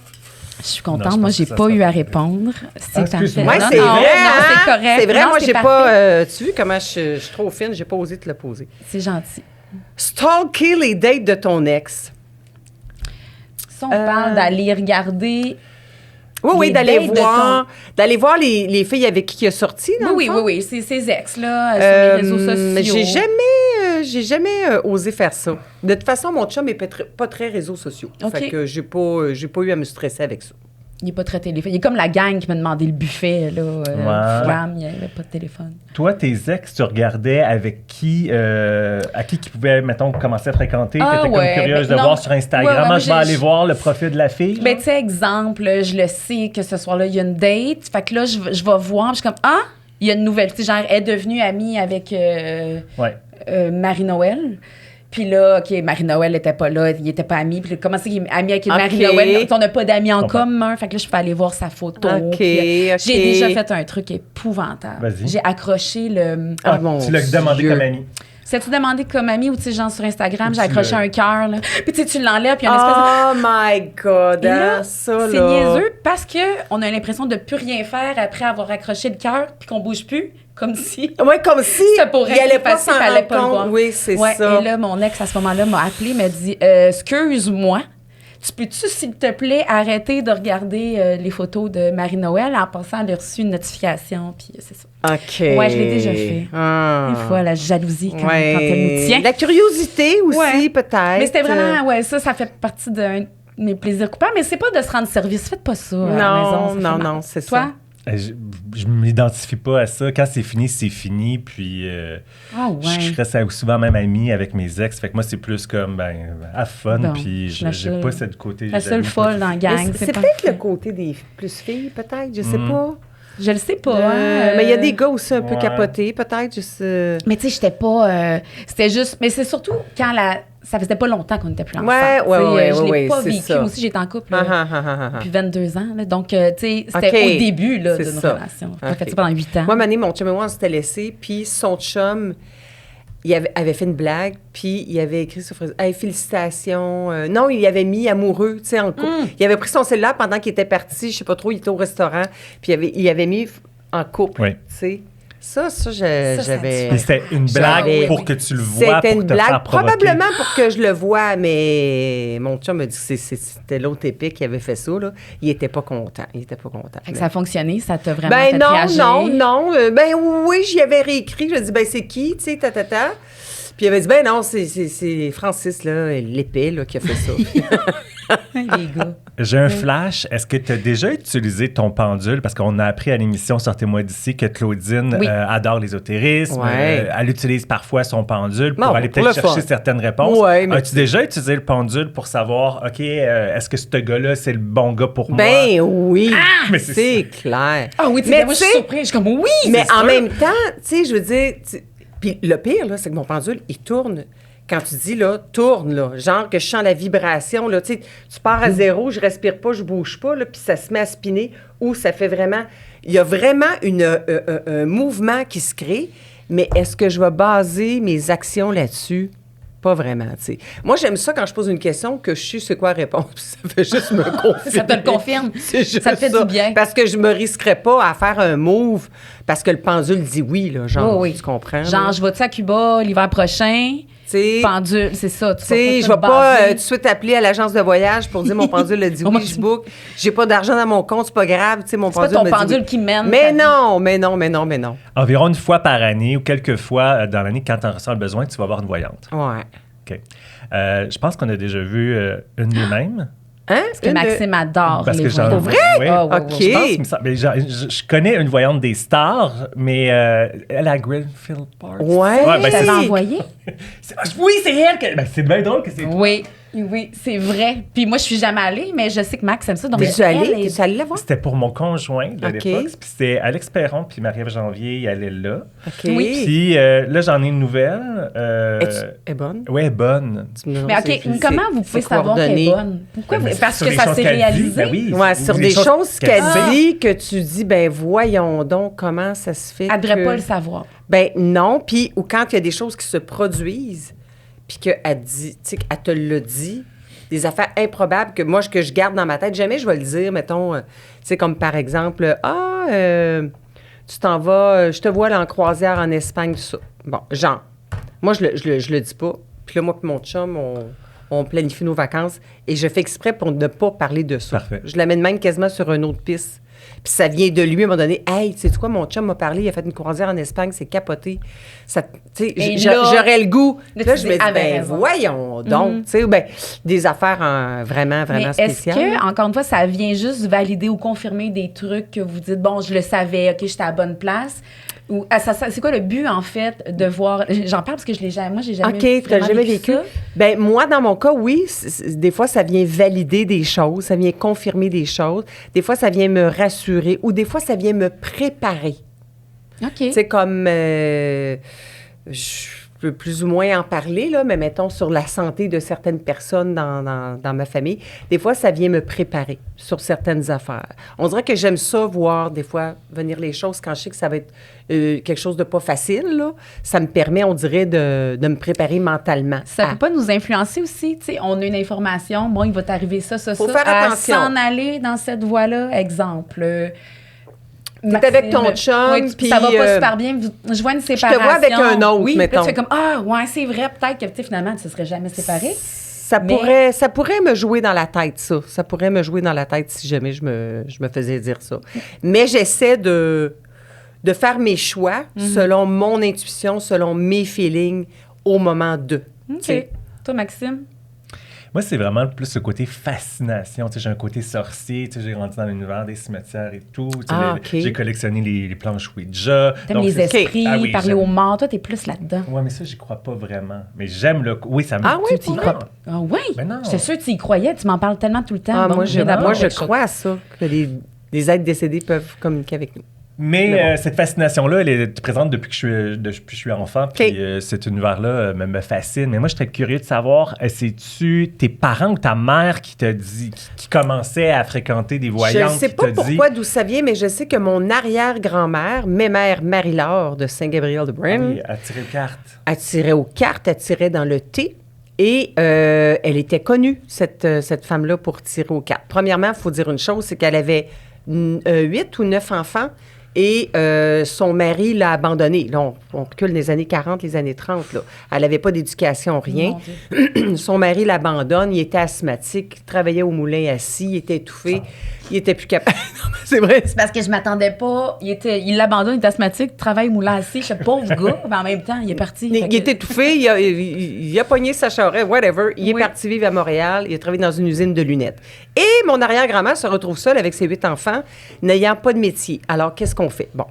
Je suis Non, contente. je Moi, pense j'ai que ça pas sera eu à pas répondre. C'est excuse-moi. parfait. Oui, Non, c'est non, vrai. Non, hein? c'est correct. C'est vrai, Non, moi, c'est j'ai parfait. pas. Tu vois comment je suis trop fine, j'ai pas osé te le poser. C'est gentil. Stalker les dates de ton ex. Si on parle d'aller regarder. Oui, oui, Les d'aller dates de voir les filles avec qui il a sorti. Dans Oui, le oui, fond. oui, c'est ses ex, là, sur les réseaux Mais sociaux. j'ai jamais osé faire ça. De toute façon, mon chum est pas très réseaux sociaux. OK. Fait que j'ai pas eu à me stresser avec ça. Il n'est pas très téléphone. Il est comme la gang qui m'a demandé le buffet, là. Flam, il n'y avait pas de téléphone. Toi, tes ex, tu regardais avec qui, à qui pouvait, mettons, commencer à fréquenter? Tu étais comme curieuse de voir sur Instagram. Moi, je vais aller voir le profil de la fille. Ben, tu sais, exemple, je le sais que ce soir-là, il y a une date. Fait que là, je vais voir. Je suis comme, il y a une nouvelle. Tu sais, genre, elle est devenue amie avec Marie-Noël. Puis là, OK, Marie-Noël n'était pas là, il n'était pas ami. Puis comment c'est qu'il est ami avec Marie-Noël? On n'a pas d'amis en commun. Fait que là, je peux aller voir sa photo. J'ai déjà fait un truc épouvantable. Vas-y. J'ai accroché le... tu l'as demandé comme ami. C'est-tu demandé comme ami ou, tu sais, genre sur Instagram, j'ai accroché un cœur, là. Puis tu sais, tu l'enlèves, puis il y a une espèce de... Oh my God! Là, ça, là. C'est niaiseux parce qu'on a l'impression de plus rien faire après avoir accroché le cœur, puis qu'on bouge plus. Comme si. Oui, comme si. Ça pourrait il allait pas facile, s'en fallait pas le rendre voir. compte. Oui, c'est ça. Et là, mon ex, à ce moment-là, m'a appelé, m'a dit excuse-moi, tu peux-tu, s'il te plaît, arrêter de regarder les photos de Marie-Noël en passant, elle a reçu une notification, puis c'est ça. OK. Ouais, je l'ai déjà fait. Des fois, la jalousie quand elle nous tient. La curiosité aussi, peut-être. Mais c'était vraiment, ça fait partie de mes plaisirs coupables, mais c'est pas de se rendre service. Faites pas ça à la maison. Non, c'est toi? ça. Je m'identifie pas à ça. Quand c'est fini. Puis je reste souvent même amie avec mes ex. Fait que moi, c'est plus comme, have fun. Puis j'ai pas cette côté... La seule folle dans la gang. C'est peut-être le côté des plus filles, peut-être. Je sais pas. Je le sais pas. Mais il y a des gars aussi un peu capotés, peut-être. Mais tu sais, j'étais pas... c'était juste... Mais c'est surtout quand ça faisait pas longtemps qu'on n'était plus ensemble. Je l'ai pas vécu. Moi aussi, j'étais en couple depuis 22 ans. Là. Donc, tu sais, c'était au début là, de nos relations. J'ai fait ça pendant 8 ans. Moi, mon chum et moi, on s'était laissés. Puis son chum, il avait fait une blague. Puis il avait écrit sur Facebook, hey, félicitations. Non, il avait mis amoureux, tu sais, en couple. Il avait pris son cellulaire pendant qu'il était parti, je sais pas trop, il était au restaurant. Puis il avait mis en couple, tu sais. Ça, j'avais... Mais c'était une blague pour que tu le vois, c'était pour une te blague, faire provoquer. probablement pour que je le vois, mais mon chum m'a dit que c'était l'autre épique qui avait fait ça, là. Il était pas content. Fait que ça a fonctionné? Ça t'a vraiment fait réagir? Non. Oui, j'y avais réécrit. Je lui ai dit, c'est qui, tu sais, Puis il avait dit, non, c'est Francis, là, l'épée, là, qui a fait ça. Les gars. J'ai un flash. Est-ce que tu as déjà utilisé ton pendule? Parce qu'on a appris à l'émission Sortez-moi d'ici que Claudine adore l'ésotérisme. Elle utilise parfois son pendule pour aller peut-être chercher certaines réponses. As-tu déjà utilisé le pendule pour savoir, OK, est-ce que ce gars-là, c'est le bon gars pour moi? Ben oui, mais c'est clair. Ah oui, mais moi, je suis surprise. Je suis comme, oui, mais en même temps, tu sais, je veux dire... Puis le pire, là, c'est que mon pendule, il tourne... Quand tu dis, là, tourne, là, genre que je sens la vibration, là, tu sais, tu pars à zéro, je respire pas, je bouge pas, là, puis ça se met à spinner, ou ça fait vraiment... Il y a vraiment un mouvement qui se crée, mais est-ce que je vais baser mes actions là-dessus? Pas vraiment, tu sais. Moi, j'aime ça quand je pose une question, que je sais c'est quoi répondre, ça fait juste me confirmer. Ça te le confirme. Ça te fait du bien. Parce que je me risquerais pas à faire un move, parce que le pendule dit oui, là, genre, tu comprends? Genre, là? Je vais-tu à Cuba l'hiver prochain? Pendule, c'est ça. Tu sais, je vais pas tout de suite appeler à l'agence de voyage pour dire mon pendule a dit oui, je book. J'ai pas d'argent dans mon compte, c'est pas grave. Tu sais, mon pendule c'est pas ton me dit pendule oui. qui mène. Mais non. Environ une fois par année ou quelques fois dans l'année, quand tu en ressens le besoin, tu vas voir une voyante. Ouais. OK. Je pense qu'on a déjà vu une des mêmes. Hein? Parce que Maxime adore les voyantes. Pour vrai? Oui. OK. Je connais une voyante des stars, mais elle a Greenfield Park. Ouais. Tu t'avais envoyé? Oui, c'est elle. C'est bien drôle que c'est toi. Oui, c'est vrai. Puis moi, je suis jamais allée, mais je sais que Max aime ça. Donc, t'es-tu allée la voir? C'était pour mon conjoint de l'époque. Puis c'était Alex Perron puis Marie-Ève Janvier, il allait là. OK. Puis là, j'en ai une nouvelle. Elle est bonne? Oui, elle est bonne. Mais OK, comment vous pouvez savoir qu'elle est bonne? Pourquoi? Parce que ça s'est réalisé? Sur des choses qu'elle dit que tu dis, voyons donc comment ça se fait. Elle ne devrait pas le savoir. Non. Puis, ou quand il y a des choses qui se produisent, puis qu'elle dit, tu sais, qu'elle te le dit, des affaires improbables que moi, que je garde dans ma tête, jamais je vais le dire, mettons, tu sais, comme par exemple, tu t'en vas, je te vois là en croisière en Espagne, tout ça. Bon, genre, moi, je le dis pas. Puis là, moi et mon chum, on planifie nos vacances et je fais exprès pour ne pas parler de ça. Parfait. Je l'amène même quasiment sur une autre piste. Puis ça vient de lui, à un moment donné. Hey, tu sais quoi, mon chum m'a parlé, il a fait une croisière en Espagne, c'est capoté. Ça, tu sais, Et là, j'aurais le goût. là, Là, tu je me dis, dis, ah, ben, ben raison. voyons donc. Tu sais, ben, des affaires vraiment, Mais vraiment est-ce spéciales. que, encore une fois, ça vient juste valider ou confirmer des trucs que vous dites, bon, je le savais, OK, j'étais à la bonne place? Ou c'est quoi le but, en fait, de voir... J'en parle parce que j'ai jamais OK, tu n'as jamais vécu. ça. Ben moi, dans mon cas, oui. Des fois, ça vient valider des choses, ça vient confirmer des choses. Des fois, ça vient me rassurer ou des fois, ça vient me préparer. OK. Tu sais, comme... je peux plus ou moins en parler, là, mais mettons sur la santé de certaines personnes dans ma famille. Des fois, ça vient me préparer sur certaines affaires. On dirait que j'aime ça, voir des fois venir les choses quand je sais que ça va être quelque chose de pas facile. Là. Ça me permet, on dirait, de me préparer mentalement. Ça peut pas nous influencer aussi, tu sais, on a une information, bon, il va t'arriver ça, Faut ça, faire à attention. s'en aller dans cette voie-là, exemple. T'es avec ton chum, oui, puis, ça va pas super bien, je vois une séparation. vois avec un autre, oui, mettons. Là, tu fais comme, ah, ouais, c'est vrai, peut-être que, tu sais, finalement, tu ne serais jamais séparés. Ça pourrait me jouer dans la tête, ça. Ça pourrait me jouer dans la tête si jamais je me faisais dire ça. Mais j'essaie de faire mes choix selon mon intuition, selon mes feelings au moment de. OK. Toi, Maxime? Moi, c'est vraiment plus ce côté fascination. Tu sais, j'ai un côté sorcier. Tu sais, j'ai grandi dans l'univers des cimetières et tout. Tu sais, OK. J'ai collectionné les planches Ouija. T'aimes Donc, les c'est- esprits, Ah oui, parler j'aime. aux morts. Toi, t'es plus là-dedans. Ouais, mais ça, j'y crois pas vraiment. Mais j'aime le... Oui, ça me... Ah oui, Tu y pour crois? Ah oui? Ben non. J'étais sûre que tu y croyais. Tu m'en parles tellement tout le temps. Ah, Bon, moi, je viens d'apprendre moi, je quelque chose. crois à ça, que les êtres décédés peuvent communiquer avec nous. Mais Mais bon. cette fascination-là, elle est présente depuis que je suis enfant. Puis OK. cet univers-là me fascine. Mais moi, je serais curieux de savoir, c'est-tu tes parents ou ta mère qui t'a dit, qui commençait à fréquenter des Je voyantes, ne sais qui pas t'a dit... pourquoi, d'où ça vient, mais je sais que mon arrière-grand-mère, mémère Marie-Laure de Saint-Gabriel-de-Brenne, Oui, à tirer aux cartes. elle tirait aux cartes, elle tirait dans le thé. Et elle était connue, cette femme-là, pour tirer aux cartes. Premièrement, il faut dire une chose, c'est qu'elle avait 8 ou 9 enfants et son mari l'a abandonnée. Là, on recule des années 40, les années 30. Là. Elle n'avait pas d'éducation, rien. Mon Dieu. Son mari l'abandonne, il était asthmatique, il travaillait au moulin assis, il était étouffé, il était plus capable. Non, mais c'est vrai. C'est parce que je m'attendais pas. Il l'abandonne, il est asthmatique, travaille moulin assis. Je suis pauvre gars, mais en même temps, il est parti. Fait Il que- était étouffé, il a pogné sa charrette, whatever. Il est Oui. parti vivre à Montréal, il a travaillé dans une usine de lunettes. Et mon arrière-grand-mère se retrouve seule avec ses 8 enfants, n'ayant pas de métier. Alors, qu'est-ce qu'on fait? Bon,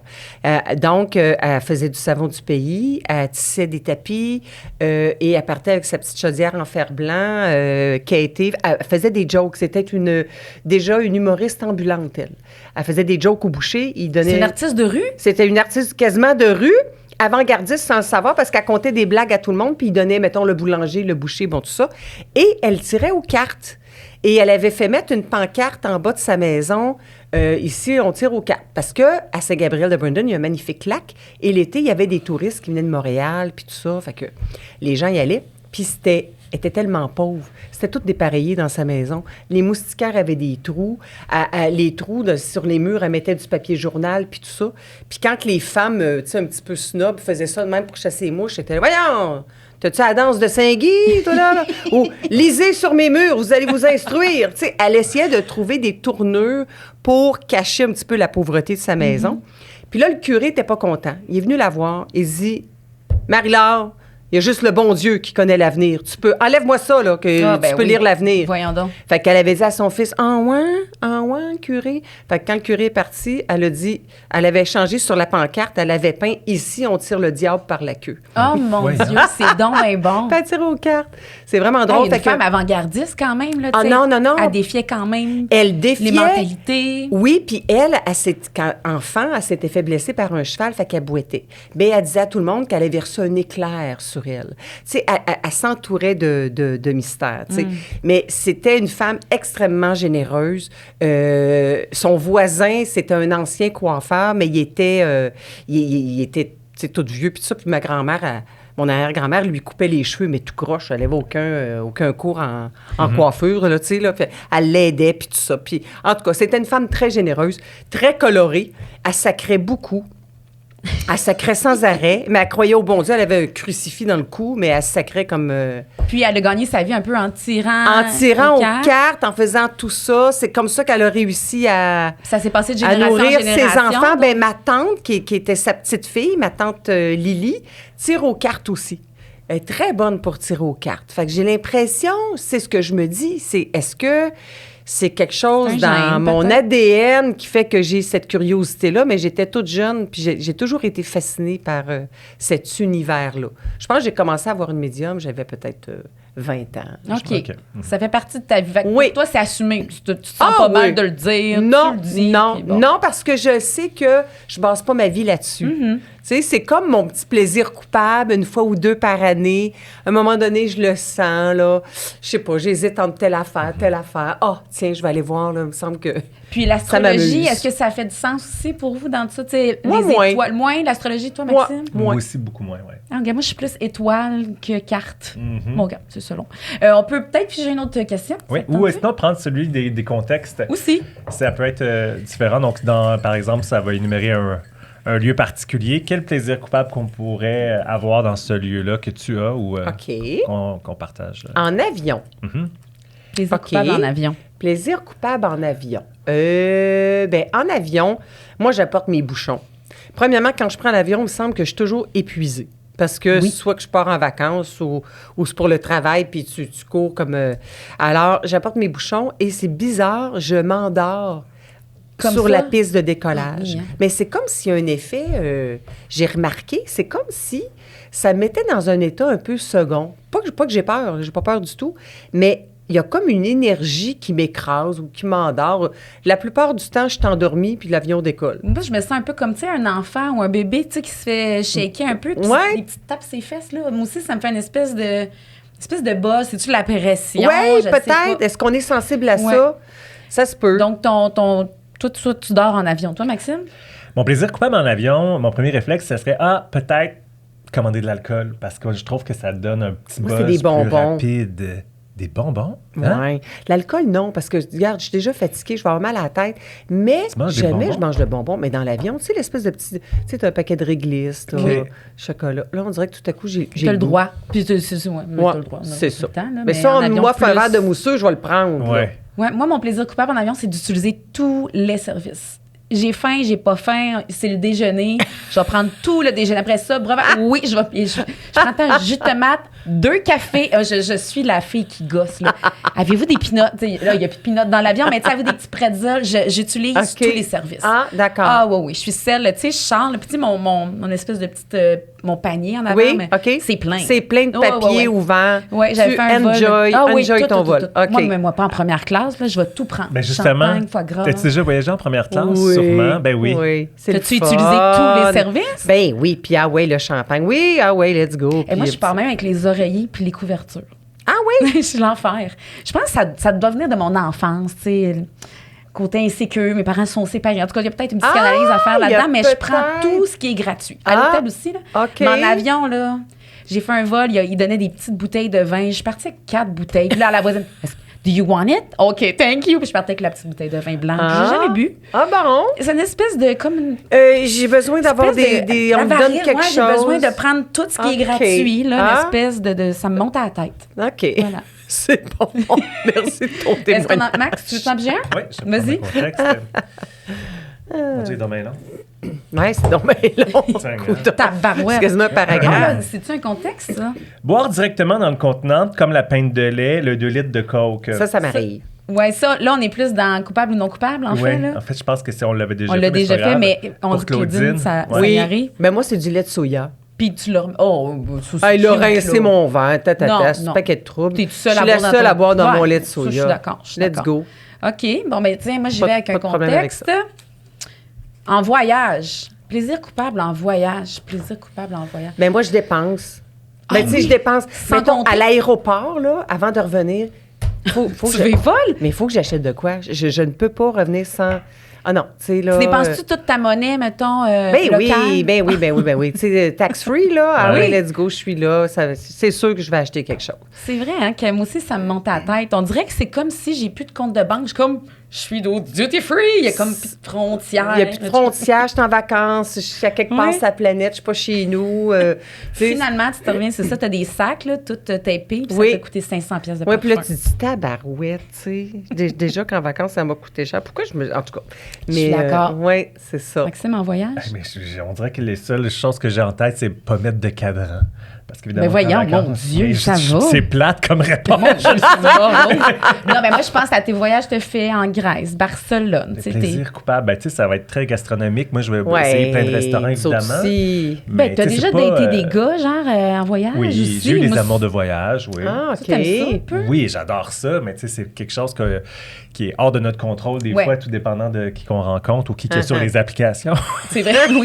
donc, elle faisait du savon du pays, elle tissait des tapis et elle partait avec sa petite chaudière en fer-blanc, quêtée. Elle faisait des jokes. C'était déjà une humoriste ambulante, elle. Elle faisait des jokes au boucher. C'est une artiste de rue? C'était une artiste quasiment de rue, avant-gardiste sans le savoir, parce qu'elle comptait des blagues à tout le monde, puis il donnait, mettons, le boulanger, le boucher, bon, tout ça. Et elle tirait aux cartes. Et elle avait fait mettre une pancarte en bas de sa maison. Ici, on tire aux cartes. Parce que à Saint-Gabriel-de-Brandon, il y a un magnifique lac. Et l'été, il y avait des touristes qui venaient de Montréal, puis tout ça. Fait que les gens y allaient. Puis était tellement pauvre. C'était tout dépareillé dans sa maison. Les moustiquaires avaient des trous. Les trous sur les murs, elle mettait du papier journal, puis tout ça. Puis quand les femmes, tu sais, un petit peu snob, faisaient ça de même pour chasser les mouches, c'était « Voyons! T'as-tu la danse de Saint-Guy, toi, là? » Ou « Lisez sur mes murs, vous allez vous instruire. » Tu sais, elle essayait de trouver des tournures pour cacher un petit peu la pauvreté de sa maison. Puis là, le curé n'était pas content. Il est venu la voir. Il dit « Marie-Laure, il y a juste le bon Dieu qui connaît l'avenir. Tu peux... Enlève-moi ça, là, que Ah, ben tu peux oui. lire l'avenir. » Voyons donc. Fait qu'elle avait dit à son fils, « Ah ouais, curé? » Fait que quand le curé est parti, elle a dit, elle avait changé sur la pancarte, elle avait peint, « Ici, on tire le diable par la queue. » Oh mon Ouais. Dieu, c'est donc bien bon. Puis elle tire aux cartes. C'est vraiment Hey, drôle. une Fait que femme avant-gardiste quand même, là, Ah, tu sais. non, non, non. Elle défiait quand même elle défiait... les mentalités. Oui, puis elle, quand enfant, elle s'était fait blesser par un cheval, fait qu'elle boitait. Bien, elle disait à tout le monde qu'elle avait reçu un éclair sur elle. Tu sais, elle s'entourait de mystères, tu sais. Mais c'était une femme extrêmement généreuse. Son voisin, c'était un ancien coiffeur, mais il était tu sais, tout vieux, puis tout ça. Puis ma grand-mère, mon arrière-grand-mère lui coupait les cheveux, mais tout croche. Elle n'avait aucun cours en coiffure, là, tu sais, là. Fait, elle l'aidait, puis tout ça. Puis, en tout cas, c'était une femme très généreuse, très colorée. Elle sacrait beaucoup. Elle sacrait sans arrêt, mais elle croyait au bon Dieu. Elle avait un crucifix dans le cou, mais elle sacrait comme... Puis elle a gagné sa vie un peu en tirant... aux cartes, en faisant tout ça. C'est comme ça qu'elle a réussi à... Ça s'est passé de à génération en nourrir génération. ses enfants. donc- Ben, ma tante, qui était sa petite fille, ma tante Lily, tire aux cartes aussi. Elle est très bonne pour tirer aux cartes. Fait que j'ai l'impression, c'est ce que je me dis, c'est est-ce que c'est quelque chose C'est un dans gène, mon peut-être. ADN qui fait que j'ai cette curiosité-là, mais j'étais toute jeune, puis j'ai toujours été fascinée par cet univers-là. Je pense que j'ai commencé à avoir une médium, j'avais peut-être 20 ans. OK. OK. Ça fait partie de ta vie. Fait que Oui. pour toi, c'est assumé. Tu te sens Ah, pas mal oui. de le dire. Non, tu le dis, non, puis bon. non, parce que je sais que je base pas ma vie là-dessus. Mm-hmm. Tu sais, c'est comme mon petit plaisir coupable, une fois ou deux par année. À un moment donné, je le sens, là. Je sais pas, j'hésite entre telle affaire, telle affaire. Ah, tiens, je vais aller voir, là. Il me semble que... Puis Ça l'astrologie, m'amuse. est-ce que ça fait du sens aussi pour vous dans tout ça? Tu sais, Moi, les moins. étoiles. Moins l'astrologie, toi, Moi. Maxime? Moi Ouais. aussi, beaucoup moins, oui. Ah, regarde, moi, je suis plus étoile que carte. Mhm. Bon, regarde, c'est selon. On peut peut-être piger une autre question. Oui, Ça te ou tente-tu? sinon prendre celui des contextes. Aussi. Ça peut être différent. Donc, par exemple, ça va énumérer un lieu particulier. Quel plaisir coupable qu'on pourrait avoir dans ce lieu-là que tu as ou OK. qu'on partage? Là? En avion. Mhm. Plaisir OK. coupable en avion. Plaisir coupable en avion. Ben, en avion, moi, j'apporte mes bouchons. Premièrement, quand je prends l'avion, il me semble que je suis toujours épuisée. Parce que Oui. soit que je pars en vacances ou c'est pour le travail, puis tu cours comme... Alors, j'apporte mes bouchons et c'est bizarre, je m'endors Comme sur ça? la piste de décollage. Ah, oui, hein. Mais c'est comme s'il y a un effet, j'ai remarqué, c'est comme si ça me mettait dans un état un peu second. Pas que j'ai peur, j'ai pas peur du tout, mais il y a comme une énergie qui m'écrase ou qui m'endort. La plupart du temps, je suis endormie, puis l'avion décolle. Moi, je me sens un peu comme, tu sais, un enfant ou un bébé, tu sais, qui se fait shaker un peu, puis Ouais. des petites tapes ses fesses, là. Moi aussi, ça me fait une espèce de buzz. C'est-tu de la pression? Oui, Je sais pas. peut-être. Est-ce qu'on est sensible à Ouais. ça? Ça se peut. Donc, toi, tu dors en avion. Toi, Maxime? Mon plaisir coupable en avion, mon premier réflexe, ce serait peut-être commander de l'alcool parce que je trouve que ça donne un petit Moi, buzz c'est des plus bonbons. rapide. Des bonbons? Hein? Ouais. L'alcool, non, parce que, regarde, je suis déjà fatiguée, je vais avoir mal à la tête. Mais Tu manges des jamais bonbons? je mange de bonbons. Mais dans l'avion, tu sais, l'espèce de petit. Tu sais, t'as un paquet de réglisse, là, OK. chocolat. Là, on dirait que tout à coup, j'ai Tu as le goût. droit. Puis, ouais, Ouais, t'as le droit. On a c'est tout ça. le temps, là, mais ça, en on avion, m'offre un plus. verre de mousseux, je vais le prendre. là. Ouais. Ouais, moi, mon plaisir coupable en avion, c'est d'utiliser tous les services. J'ai faim, j'ai pas faim, c'est le déjeuner. Je vais prendre tout le déjeuner. Après ça, bravo. Oui, je prends un jus de tomate, 2 cafés. Je suis la fille qui gosse, là. Avez-vous des peanuts? T'sais, là, il n'y a plus de peanuts dans l'avion, mais avez-vous des petits pretzels? J'utilise OK. tous les services. Ah, d'accord. Ah oui, je suis celle, tu sais, je sors, là, puis tu sais, mon espèce de petite, mon panier en avant, Oui, mais OK. c'est plein. C'est plein de Ouais, papier ouais. ouvert. Oui, j'avais Tu fait un vol. enjoy ton vol. OK. Moi, mais moi, pas en première classe, là, je vais tout prendre. Ben justement, Champagne, foie gras. t'as-tu déjà voyagé en première classe? Oui, Sûrement. Ben oui. c'est T'as-tu le utilisé fun. tous les services? Ben oui, puis ah ouais, le champagne. Oui, ah ouais, let's go. Et moi, Puis, je pars même avec les oreillers puis les couvertures. Ah oui? Je suis l'enfer. Je pense que ça doit venir de mon enfance, tu sais. Le côté insécure, mes parents sont séparés. En tout cas, il y a peut-être une psychanalyse à faire il y a là-dedans, mais je prends peut-être. tout ce qui est gratuit. À Ah, l'hôtel aussi, là. OK. Mais en avion, là, j'ai fait un vol, ils donnaient des petites bouteilles de vin. Je suis partie avec 4 bouteilles. Puis là, à la voisine, do you want it? OK, thank you. Puis je partais avec la petite bouteille de vin blanc. Ah. J'ai jamais bu. Ah bon? C'est une espèce de, comme une J'ai besoin d'avoir espèce des de- on me la donne varine, quelque ouais, chose. J'ai besoin de prendre tout ce qui est OK. gratuit, là, Ah. l'espèce de ça me monte à la tête. OK. Voilà. C'est bon. Merci de ton Est-ce qu'on témoignage. en... Max, tu veux t'en bien? Oui, je vais Vas-y. prendre le contexte. Mon Dieu, il est dommage long. Ouais, c'est donc bien long. C'est Écoute, Tabarouette. c'est quasiment un Ah, paragraphe. c'est-tu un contexte, ça? Boire directement dans le contenant, comme la pinte de lait, le 2 litres de coke. Ça m'arrive. Ouais, ça, là, on est plus dans coupable ou non coupable, en Ouais, fait, là. en fait, je pense que on l'avait déjà On fait. l'a mais déjà c'est pas fait, grave. mais on Pour dit que Claudine, ça ouais. y arrive. Ben moi, c'est du lait de soya. Puis tu l'as... Oh, Ah, il a cute, rincé là. mon ventre, Non, c'est un non. paquet de troubles. T'es tout seul je à suis la boire dans seule ton- à boire dans Ouais, mon lait de ça, soya. je suis d'accord, je suis Let's d'accord. go. OK, bon, ben tiens, moi, j'y Pas vais de- avec pas un de problème avec contexte. En voyage. Plaisir coupable en voyage. Plaisir coupable en voyage. Ben moi, je dépense. Ah Ben, tu sais, oui. je dépense. Sans Mettons, compter. à l'aéroport, là, avant de revenir, faut Tu que veux vol? Mais il faut que j'achète de quoi. Je ne peux pas revenir sans... Ah non, tu sais, là... Tu dépenses-tu toute ta monnaie, mettons, Ben locale? oui, ben oui. Tu sais, tax-free, là, ah Ouais. oui, let's go, je suis là. C'est sûr que je vais acheter quelque chose. C'est vrai, hein, que moi aussi, ça me monte à la tête. On dirait que c'est comme si j'ai plus de compte de banque. Je suis comme, je suis au duty free. Il y a comme plus de frontières. Il n'y a plus de frontières, je suis en vacances, je suis à quelque part sur la planète, je suis pas chez nous. tu sais. Finalement, tu te reviens, c'est ça, tu as des sacs, là, tout tapés, puis ça t'a coûté 500 pièces de Oui, parfum. puis là, tu dis tabarouette, tu sais. Déjà qu'en vacances, ça m'a coûté cher. Pourquoi je me. En tout cas. Je suis d'accord. Oui, c'est ça. Maxime, en voyage? Mais on dirait que les seules choses que j'ai en tête, c'est pas mettre de cadran. Parce qu'évidemment, Mais voyons, en vacances, mon Dieu, mais ça va. C'est plate comme réponse. Non, mais moi, je pense à tes voyages que tu fais en Grèce, Barcelone. Le plaisir coupable, ben, tu sais, ça va être très gastronomique. Moi, je vais essayer plein de restaurants, évidemment. Aussi. Ben, t'as déjà daté des gars, genre, en voyage Oui, aussi? j'ai eu des Moi, amours de voyage, oui. Ah, tu t'aimes ça un OK. peu? Oui, j'adore ça, mais tu sais, c'est quelque chose qui est hors de notre contrôle des Ouais. fois, tout dépendant de qui qu'on rencontre ou qui est sur les applications. C'est vrai, oui.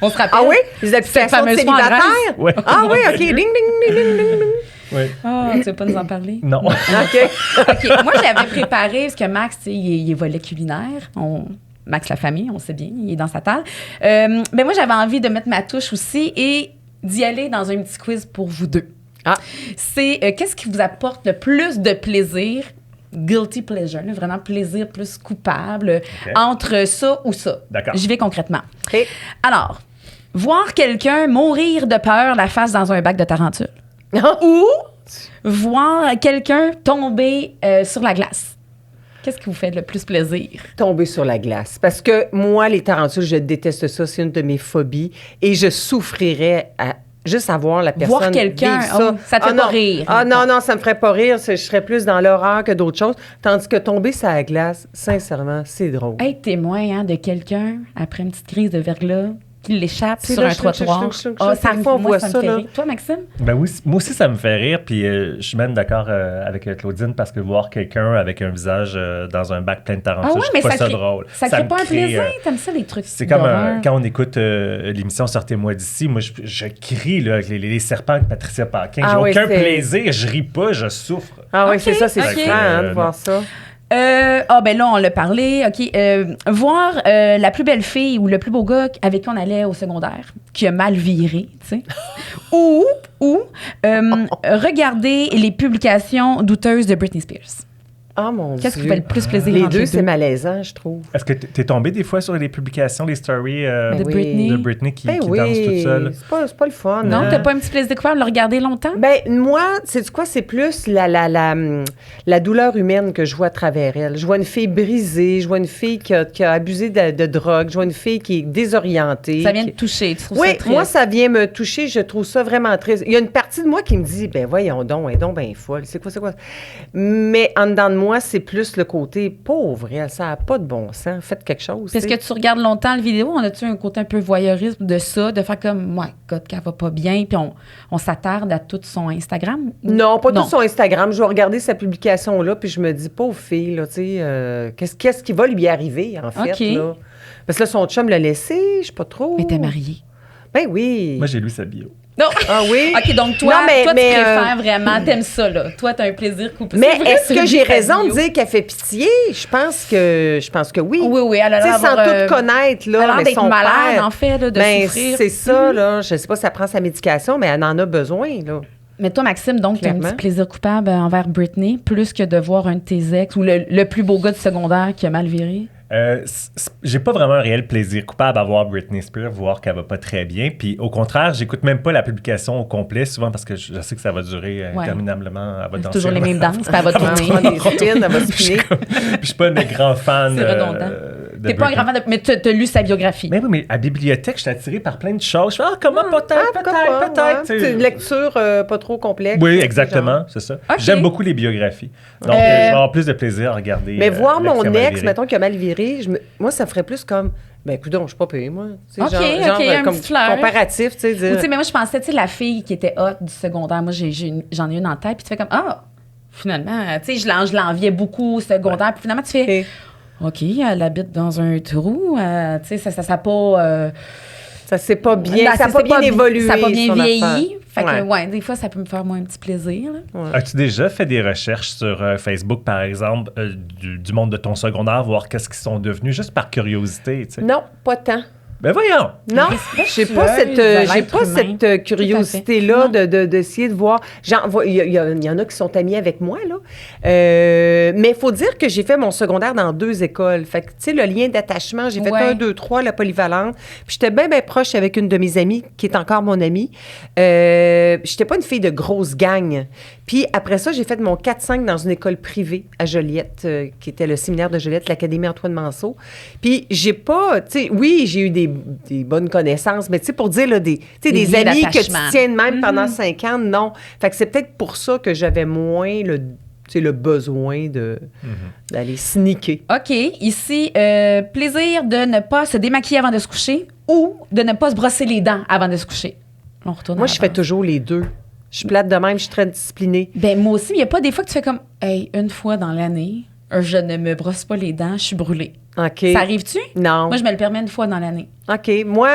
On se rappelle. Ah oui? Les applications de fameuse fois en célibataires? Ouais. Ah oui, OK. Ding, ding, ding, ding, ding, ding. Oui. Ah, tu veux pas nous en parler? Non. OK. OK, moi, je l'avais préparé parce que Max, tu sais, il est volet culinaire. Max, la famille, on sait bien, il est dans sa table. Mais moi, j'avais envie de mettre ma touche aussi et d'y aller dans un petit quiz pour vous deux. Ah. C'est qu'est-ce qui vous apporte le plus de plaisir, guilty pleasure, là, vraiment plaisir plus coupable, entre ça ou ça. D'accord. J'y vais concrètement. OK. Alors, voir quelqu'un mourir de peur la face dans un bac de tarentule ou voir quelqu'un tomber sur la glace. Qu'est-ce qui vous fait le plus plaisir? Tomber sur la glace. Parce que moi, les tarentules, je déteste ça. C'est une de mes phobies. Et je souffrirais à juste à voir la personne Voir quelqu'un, vivre ça. oh, ça te fait non. pas rire. Ah non, ça me ferait pas rire. Je serais plus dans l'horreur que d'autres choses. Tandis que tomber sur la glace, sincèrement, c'est drôle. Être témoin de quelqu'un après une petite crise de verglas qui l'échappe C'est sur là, un trottoir. des fois, on voit ça, me fait là. rire. Toi, Maxime? Ben oui, moi aussi, ça me fait rire. Puis je suis même d'accord avec Claudine parce que voir quelqu'un avec un visage dans un bac plein de tarentules, Ah oui, je mais trouve pas ça ça crée, drôle. ça crée me pas un crée, plaisir? T'aimes ça, les trucs c'est comme d'horreur? quand on écoute l'émission Sortez-moi d'ici. Moi, je crie là, avec les serpents avec Patricia Paquin. J'ai aucun plaisir. Je ris pas, je souffre. Ah oui, Ok, c'est ça, c'est ok. frustrant de voir ça. Ben là, on l'a parlé. OK. Voir la plus belle fille ou le plus beau gars avec qui on allait au secondaire, qui a mal viré, tu sais. ou regarder les publications douteuses de Britney Spears. Ah mon Dieu. Qu'est-ce qui vous fait le plus plaisir Les entre deux, c'est malaisant, je trouve. Est-ce que t'es tombé des fois sur les publications, les stories de oui. Britney? de Britney qui danse toute oui, seule? c'est pas le fun. Non, hein. t'as pas un petit plaisir coupable de le regarder longtemps? Ben, moi, c'est quoi? C'est plus la douleur humaine que je vois à travers elle. Je vois une fille brisée, je vois une fille qui a abusé de drogue, je vois une fille qui est désorientée. Ça vient de toucher, tu trouves Oui, ça triste? moi, ça vient me toucher. Je trouve ça vraiment triste. Il y a une partie de moi qui me dit, ben voyons donc, elle est donc ben folle. C'est quoi? Mais en dedans de moi, c'est plus le côté pauvre. Elle, ça n'a pas de bon sens. Faites quelque chose. Est-ce que tu regardes longtemps la vidéo? On a-tu un côté un peu voyeurisme de ça, de faire comme, moi, God, qu'elle va pas bien, puis on s'attarde à tout son Instagram? Non, pas tout son Instagram. Je vais regarder sa publication-là, puis je me dis, pauvre fille, là, tu sais, qu'est-ce qui va lui arriver, en fait, OK. là? Parce que là, son chum l'a laissé, je sais pas trop. Mais t'es mariée. Ben oui. Moi, j'ai lu sa bio. Non! Ah oui? OK, donc toi, Non, mais- toi tu mais, préfères vraiment, t'aimes ça, là. Toi, t'as un plaisir coupable. Mais C'est vrai, est-ce c'est que j'ai Fabio. raison de dire qu'elle fait pitié? Je pense que oui. Oui, elle a Tu sais, l'air sans d'avoir, tout connaître, elle a là, l'air mais d'être son malade, père... en fait, là, de ben, souffrir. c'est ça, là. Je sais pas si elle prend sa médication, mais elle en a besoin, là. Mais toi, Maxime, donc, t'as un Clairement. petit plaisir coupable envers Britney, plus que de voir un de tes ex ou le plus beau gars du secondaire qui a mal viré? J'ai pas vraiment un réel plaisir coupable à voir Britney Spears, voir qu'elle va pas très bien. Puis au contraire, j'écoute même pas la publication au complet, souvent parce que je sais que ça va durer interminablement. Elle va C'est danser. toujours les mêmes danses, puis elle va Elle prend tourner. des spins, elle va se Puis spinner. je suis pas un grand fan. C'est redondant. de T'es pas un Britney. grand fan de... Mais t'as lu sa biographie. Mais oui, mais à la bibliothèque, je suis attiré par plein de choses. Je fais, comment peut-être. Ouais. tu sais. C'est une lecture pas trop complexe. Oui, genre. exactement, c'est ça. Ok. J'aime beaucoup les biographies. Donc, je vais avoir plus de plaisir à regarder. Mais voir l'ex mon qui a mal ex, viré. mettons, qui a mal viré, moi, ça ferait plus comme, ben, écoute, je suis pas payée, moi. Tu sais, OK, un comme petit fleur. comparatif, tu sais. Ou, dire- tu sais, mais moi, je pensais, tu sais, la fille qui était hot du secondaire, moi, j'en ai une en tête, puis tu fais comme, finalement, tu sais, je l'enviais beaucoup au secondaire, puis finalement, tu fais, OK, elle habite dans un trou, tu sais, ça n'a pas... Ça s'est pas bien, Ben, ça n'a pas bien évolué. Ça n'a pas bien son vieilli. affaire. Fait que, Ouais. des fois, ça peut me faire moins un petit plaisir. Là. As-tu déjà fait des recherches sur Facebook, par exemple, du monde de ton secondaire, voir qu'est-ce qu'ils sont devenus, juste par curiosité, tu sais? Non, pas tant. Ben voyons! Non, j'ai pas cette curiosité-là Tout à fait. d'essayer de voir. Il y en a qui sont amis avec moi, là. Mais il faut dire que j'ai fait mon secondaire dans 2 écoles. Fait que, tu sais, le lien d'attachement, j'ai fait Ouais. 1, 2, 3, la polyvalente. Puis j'étais bien, bien proche avec une de mes amies, qui est encore mon amie. J'étais pas une fille de grosse gang. Puis après ça, j'ai fait mon 4-5 dans une école privée à Joliette, qui était le séminaire de Joliette, l'Académie Antoine Manceau. Puis j'ai pas, tu sais, oui, j'ai eu des bonnes connaissances, mais tu sais, pour dire, là, des liens amis que tu d'attachement. tiens de même pendant 5 ans, non. Fait que c'est peut-être pour ça que j'avais moins le besoin d'aller sneaker. OK. Ici, plaisir de ne pas se démaquiller avant de se coucher ou de ne pas se brosser les dents avant de se coucher. On retourne Moi, à la je fais base. toujours les deux. Je suis plate de même, je suis très disciplinée. Ben, moi aussi, il n'y a pas des fois que tu fais comme, hey, une fois dans l'année, je ne me brosse pas les dents, je suis brûlée. OK. Ça arrive-tu? Non. Moi, je me le permets une fois dans l'année. OK. Moi,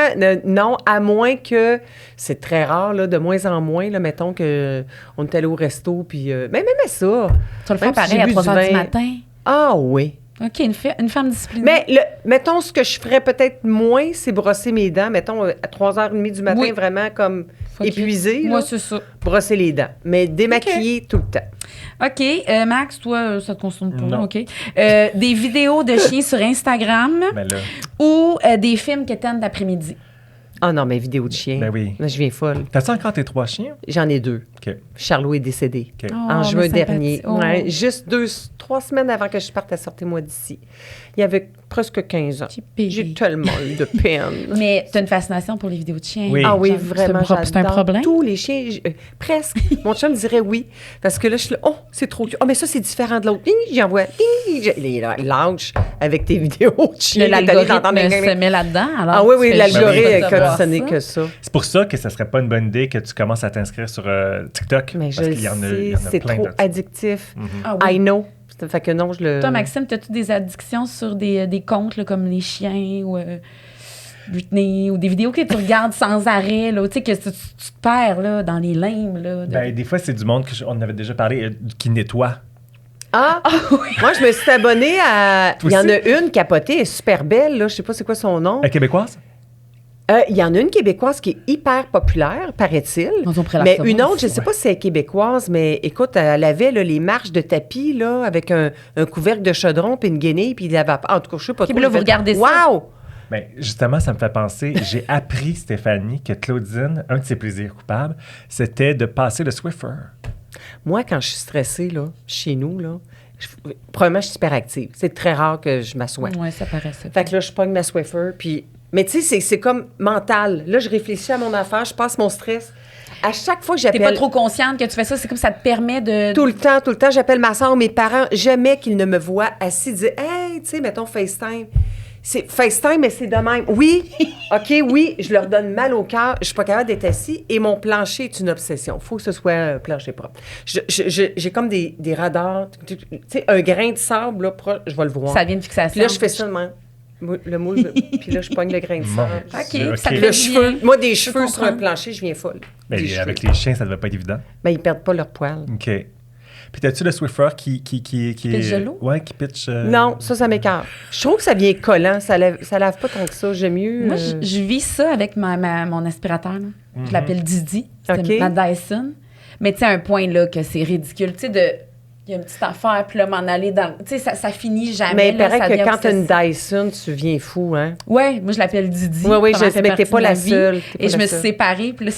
non, à moins que c'est très rare, là, de moins en moins, là, mettons qu'on est allé au resto, puis même à ça. Tu vas le faire Même si pareil j'ai à bu 3 du heures du vin. matin. Ah oui. OK, une femme disciplinée. Mais mettons, ce que je ferais peut-être moins, c'est brosser mes dents. Mettons, à 3h30 du matin, Oui. vraiment comme Fuck it. épuisée. Moi, là, c'est ça. brosser les dents. Mais démaquiller tout le temps. OK, Max, toi, ça te concerne pas, Non. OK. Des vidéos de chiens sur Instagram Ben là, ou des films que t'aimes d'après-midi. Ah non, mais vidéo de chien. ben oui. Là, je viens folle. T'as-tu encore tes 3 chiens? J'en ai 2. OK. Charlot est décédé. OK. Oh, En juin mais dernier. sympathique. Oh. Ouais, juste 3 semaines avant que je parte à Sortez-moi d'ici. Il y avait presque 15 ans. Petit bébé. J'ai tellement eu de peine. Mais t'as une fascination pour les vidéos de chiens. Oui. Ah oui, Genre, vraiment, C'est un j'adore problème? tous les chiens. Presque. Mon chum dirait oui. Parce que là, je suis là, oh, c'est trop cute. Oh, mais ça, c'est différent de l'autre. J'envoie. Il lâche avec tes vidéos de chiens. L'algorithme se met là-dedans. Alors Ah oui, oui, tu fais l'algorithme, juste écoute, voir ce n'est ça. que ça. C'est pour ça que ça serait pas une bonne idée que tu commences à t'inscrire sur TikTok. Mais je parce le qu'il y en a, il sais, y en a c'est plein trop de ça. addictif. Ah oui. I know. Fait que non, je le... Toi, Maxime, as-tu des addictions sur des comptes là, comme les chiens ou Britney ou des vidéos que tu regardes sans arrêt, là, tu sais, que tu te perds là, dans les limbes? Là, Ben, des fois, c'est du monde on avait déjà parlé qui nettoie. Ah! Moi, je me suis abonnée à... Toi Il y en aussi? a une capotée, elle est super belle, là. Je sais pas c'est quoi son nom. Québécoise? Il y en a une québécoise qui est hyper populaire, paraît-il. On pourrait la Mais recevoir une autre, aussi, je ne sais pas si c'est québécoise, mais écoute, elle avait là, les marches de tapis là, avec un couvercle de chaudron puis une guenille puis de la vapeur. En tout cas, je sais pas Ok, trop. puis là, j'ai vous regardez ça. Wow! Ben, justement, ça me fait penser, j'ai appris, Stéphanie, que Claudine, un de ses plaisirs coupables, c'était de passer le Swiffer. Moi, quand je suis stressée, là, chez nous, là, premièrement, je suis hyperactive. C'est très rare que je m'assoie. Oui, ça paraît ça. Fait que là, je pogne ma Swiffer, puis... Mais tu sais, c'est comme mental. Là, je réfléchis à mon affaire, je passe mon stress. À chaque fois que T'es j'appelle... pas trop consciente que tu fais ça, c'est comme ça te permet de... Tout le temps, j'appelle ma soeur ou mes parents, jamais qu'ils ne me voient assis, dire « Hey, tu sais, mettons FaceTime. » C'est FaceTime, mais c'est de même. Oui, OK, oui, je leur donne mal au cœur. Je suis pas capable d'être assis et mon plancher est une obsession. Il faut que ce soit un plancher propre. J'ai comme des radars. Tu sais, un grain de sable, là, proche, je vais le voir. Ça devient une fixation. Puis là, je fais ça de même. Le moule, puis là, je pogne le grain de Mon sable. OK, Dieu, ça te OK. fait Le cheveu, bien. moi, des Je cheveux sur un comprends. plancher, je viens folle. Ben, Des avec cheveux. les chiens, ça devait pas être évident. Ben, ils perdent pas leur poil. OK. Puis, t'as-tu le Swiffer qui pitch de l'eau? Ouais, qui pitch. Non, ça m'écarte. Je trouve que ça vient collant. Ça lave pas tant que ça. J'aime mieux. Moi, je vis ça avec mon aspirateur. Là. Je l'appelle Didi. C'est OK. ma Dyson. Mais tu sais, à un point là que c'est ridicule. Tu sais, il y a une petite affaire, puis là, m'en aller dans... Tu sais, ça finit jamais. Mais il là, paraît ça que devient quand tu as une obsessif. Dyson, tu viens fou, hein? Ouais, moi, je l'appelle Didi. Oui, Ça je en sais, fait mais t'es partie pas de la ma vie. seule. T'es pas Et je la me suis seule. séparée, puis là,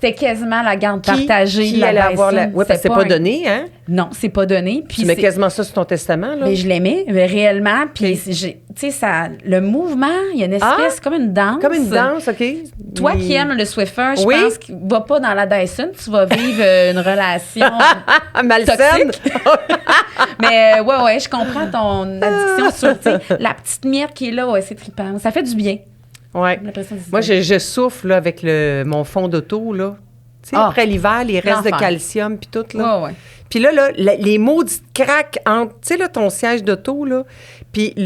c'était quasiment la garde partagée. Qui la allait avoir la... Dyson. Oui, parce que c'est pas un- donné, hein? Non, c'est pas donné. Puis Tu mets c'est- quasiment ça sur ton testament, là. Mais je l'aimais, mais réellement. Puis, OK. tu sais, le mouvement, il y a une espèce, comme une danse. Comme une danse, OK? Toi Oui. qui aimes le Swiffer, je Oui. pense qu'il va pas dans la Dyson. Tu vas vivre une relation Ah, malsaine! toxique. Mais ouais, je comprends ton addiction sur, tu sais, la petite miette qui est là, ouais, c'est trippant. Ça fait du bien. Ouais. J'ai l'impression de dire. Moi, je souffle là, avec mon fond d'auto, là. Tu sais, Ah. après l'hiver, les restes de L'enfer. calcium, puis tout, là. Ouais. Puis là, les maudites craques entre, tu sais, là, ton siège d'auto, là, puis tu